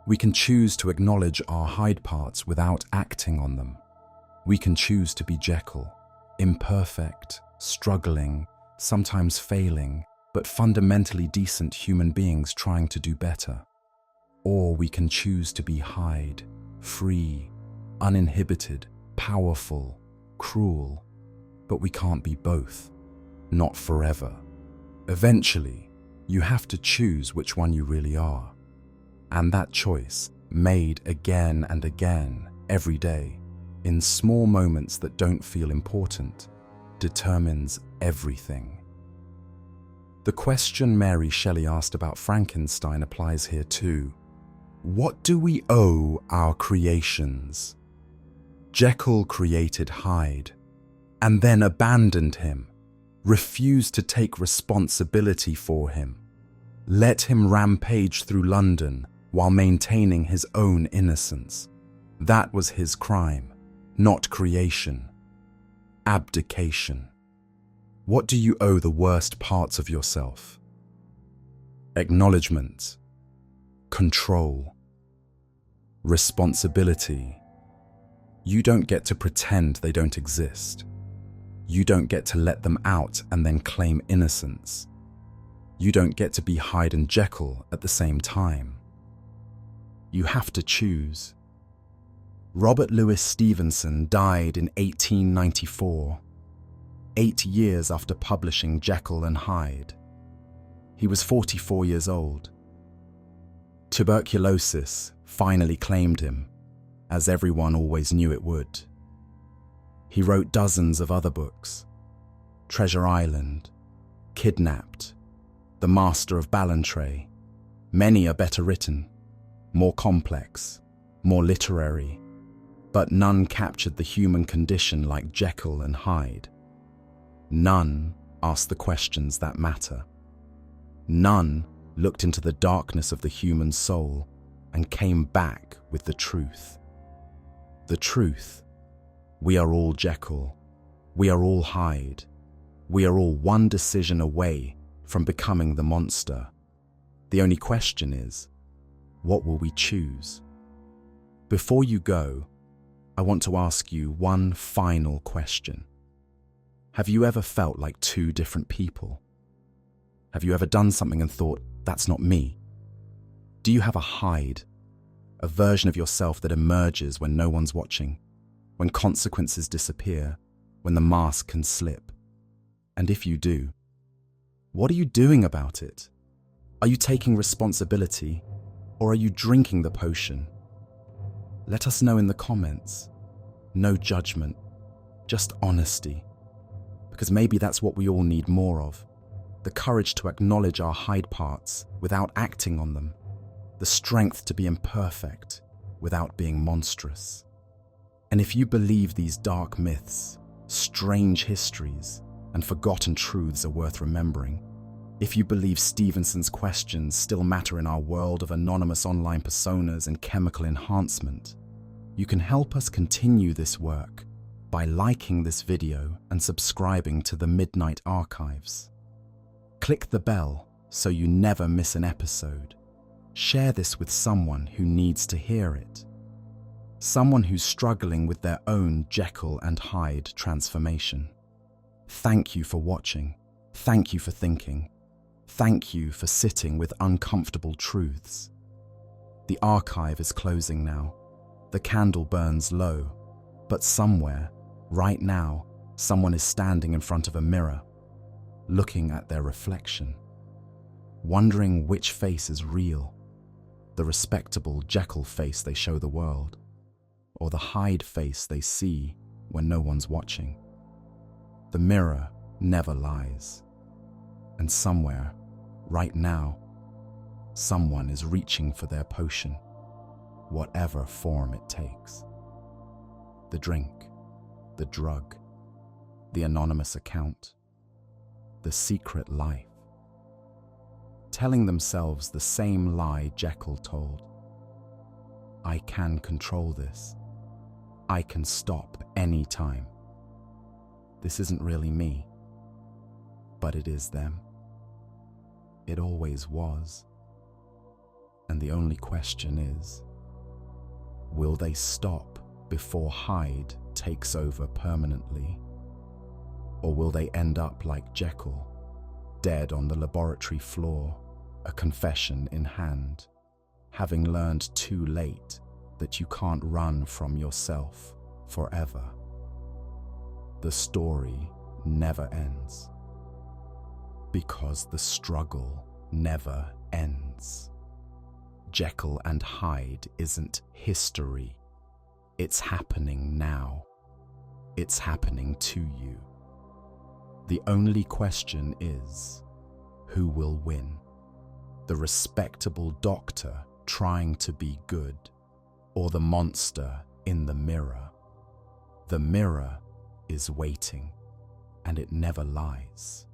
We can choose to acknowledge our Hyde parts without acting on them. We can choose to be Jekyll, imperfect, struggling, sometimes failing, but fundamentally decent human beings trying to do better. Or we can choose to be Hyde, free, uninhibited, powerful, cruel. But we can't be both. Not forever. Eventually, you have to choose which one you really are. And that choice, made again and again, every day, in small moments that don't feel important, determines everything. The question Mary Shelley asked about Frankenstein applies here too. What do we owe our creations? Jekyll created Hyde, and then abandoned him, refused to take responsibility for him, let him rampage through London while maintaining his own innocence. That was his crime, not creation. Abdication. What do you owe the worst parts of yourself? Acknowledgement, control, responsibility. You don't get to pretend they don't exist. You don't get to let them out and then claim innocence. You don't get to be Hyde and Jekyll at the same time. You have to choose. Robert Louis Stevenson died in 1894, 8 years after publishing Jekyll and Hyde. He was 44 years old. Tuberculosis finally claimed him, as everyone always knew it would. He wrote dozens of other books: Treasure Island, Kidnapped, The Master of Ballantrae. Many are better written, more complex, more literary, but none captured the human condition like Jekyll and Hyde. None asked the questions that matter. None looked into the darkness of the human soul and came back with the truth. The truth: we are all Jekyll, we are all Hyde, we are all one decision away from becoming the monster. The only question is, what will we choose? Before you go, I want to ask you one final question. Have you ever felt like two different people? Have you ever done something and thought, that's not me? Do you have a Hyde, a version of yourself that emerges when no one's watching, when consequences disappear, when the mask can slip? And if you do, what are you doing about it? Are you taking responsibility, or are you drinking the potion? Let us know in the comments. No judgment, just honesty. Because maybe that's what we all need more of. The courage to acknowledge our Hyde parts without acting on them. The strength to be imperfect without being monstrous. And if you believe these dark myths, strange histories, and forgotten truths are worth remembering, if you believe Stevenson's questions still matter in our world of anonymous online personas and chemical enhancement, you can help us continue this work by liking this video and subscribing to the Midnight Archives. Click the bell so you never miss an episode. Share this with someone who needs to hear it. Someone who's struggling with their own Jekyll and Hyde transformation. Thank you for watching. Thank you for thinking. Thank you for sitting with uncomfortable truths. The archive is closing now. The candle burns low, but somewhere, right now, someone is standing in front of a mirror, looking at their reflection, wondering which face is real, the respectable Jekyll face they show the world, or the Hyde face they see when no one's watching. The mirror never lies, and somewhere, right now, someone is reaching for their potion, whatever form it takes. The drink, the drug, the anonymous account, the secret life. Telling themselves the same lie Jekyll told. I can control this. I can stop any time. This isn't really me, but it is them. It always was. And the only question is, will they stop before Hyde takes over permanently? Or will they end up like Jekyll, dead on the laboratory floor, a confession in hand, having learned too late that you can't run from yourself forever? The story never ends, because the struggle never ends. Jekyll and Hyde isn't history. It's happening now. It's happening to you. The only question is, who will win? The respectable doctor trying to be good, or the monster in the mirror? The mirror is waiting, and it never lies.